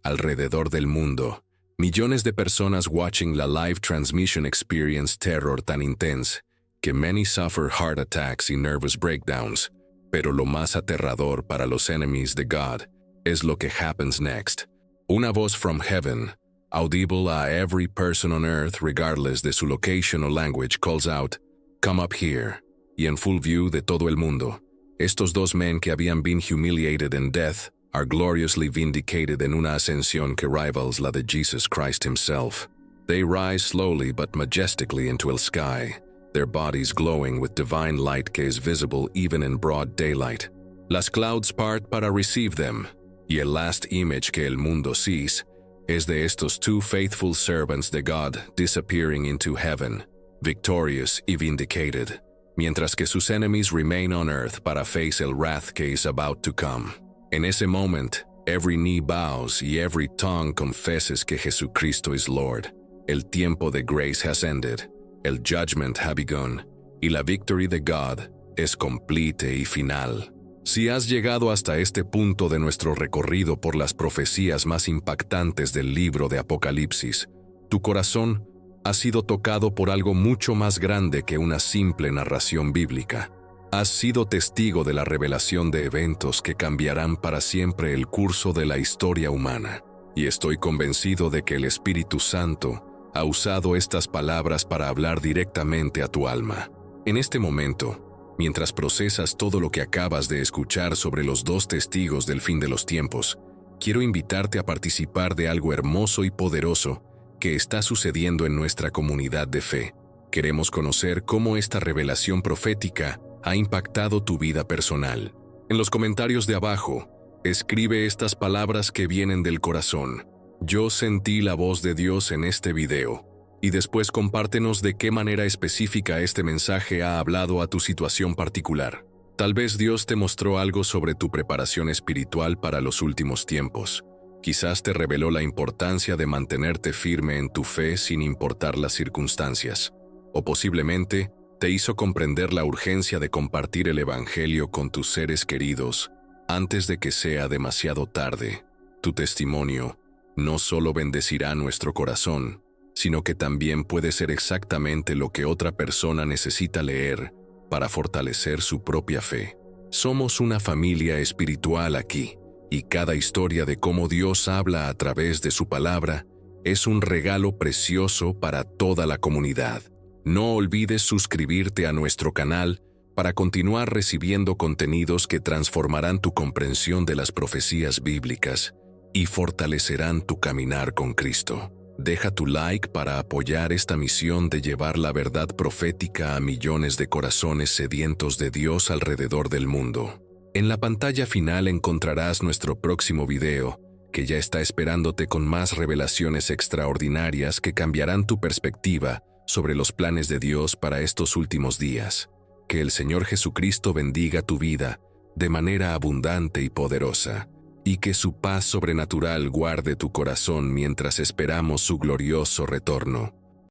Alrededor del mundo, millones de personas watching la live transmission experience terror tan intense que many suffer heart attacks y nervous breakdowns. Pero lo más aterrador para los enemies de God es lo que happens next. Una voz from heaven, audible a every person on earth regardless de su location o language, calls out, "Come up here." Y en full view de todo el mundo, estos 2 men que habían been humiliated in death are gloriously vindicated en una ascensión que rivals la de Jesus Christ himself. They rise slowly but majestically into the sky, their bodies glowing with divine light que is visible even in broad daylight. Las clouds part para receive them, y el last image que el mundo sees es de estos 2 faithful servants de God disappearing into heaven, victorious y vindicated, mientras que sus enemies remain on earth para face el wrath que is about to come. En ese moment, every knee bows y every tongue confesses que Jesucristo is Lord. El tiempo de grace has ended, el judgment ha begun, y la victory de God es completa y final. Si has llegado hasta este punto de nuestro recorrido por las profecías más impactantes del libro de Apocalipsis, tu corazón Has sido tocado por algo mucho más grande que una simple narración bíblica. Has sido testigo de la revelación de eventos que cambiarán para siempre el curso de la historia humana. Y estoy convencido de que el Espíritu Santo ha usado estas palabras para hablar directamente a tu alma. En este momento, mientras procesas todo lo que acabas de escuchar sobre los dos testigos del fin de los tiempos, quiero invitarte a participar de algo hermoso y poderoso que está sucediendo en nuestra comunidad de fe. Queremos conocer cómo esta revelación profética ha impactado tu vida personal. En los comentarios de abajo, escribe estas palabras que vienen del corazón. Yo sentí la voz de Dios en este video. Y después compártenos de qué manera específica este mensaje ha hablado a tu situación particular. Tal vez Dios te mostró algo sobre tu preparación espiritual para los últimos tiempos. Quizás te reveló la importancia de mantenerte firme en tu fe sin importar las circunstancias. O posiblemente te hizo comprender la urgencia de compartir el Evangelio con tus seres queridos antes de que sea demasiado tarde. Tu testimonio no solo bendecirá nuestro corazón, sino que también puede ser exactamente lo que otra persona necesita leer para fortalecer su propia fe. Somos una familia espiritual aquí, y cada historia de cómo Dios habla a través de su palabra es un regalo precioso para toda la comunidad. No olvides suscribirte a nuestro canal para continuar recibiendo contenidos que transformarán tu comprensión de las profecías bíblicas y fortalecerán tu caminar con Cristo. Deja tu like para apoyar esta misión de llevar la verdad profética a millones de corazones sedientos de Dios alrededor del mundo. En la pantalla final encontrarás nuestro próximo video, que ya está esperándote con más revelaciones extraordinarias que cambiarán tu perspectiva sobre los planes de Dios para estos últimos días. Que el Señor Jesucristo bendiga tu vida de manera abundante y poderosa, y que su paz sobrenatural guarde tu corazón mientras esperamos su glorioso retorno.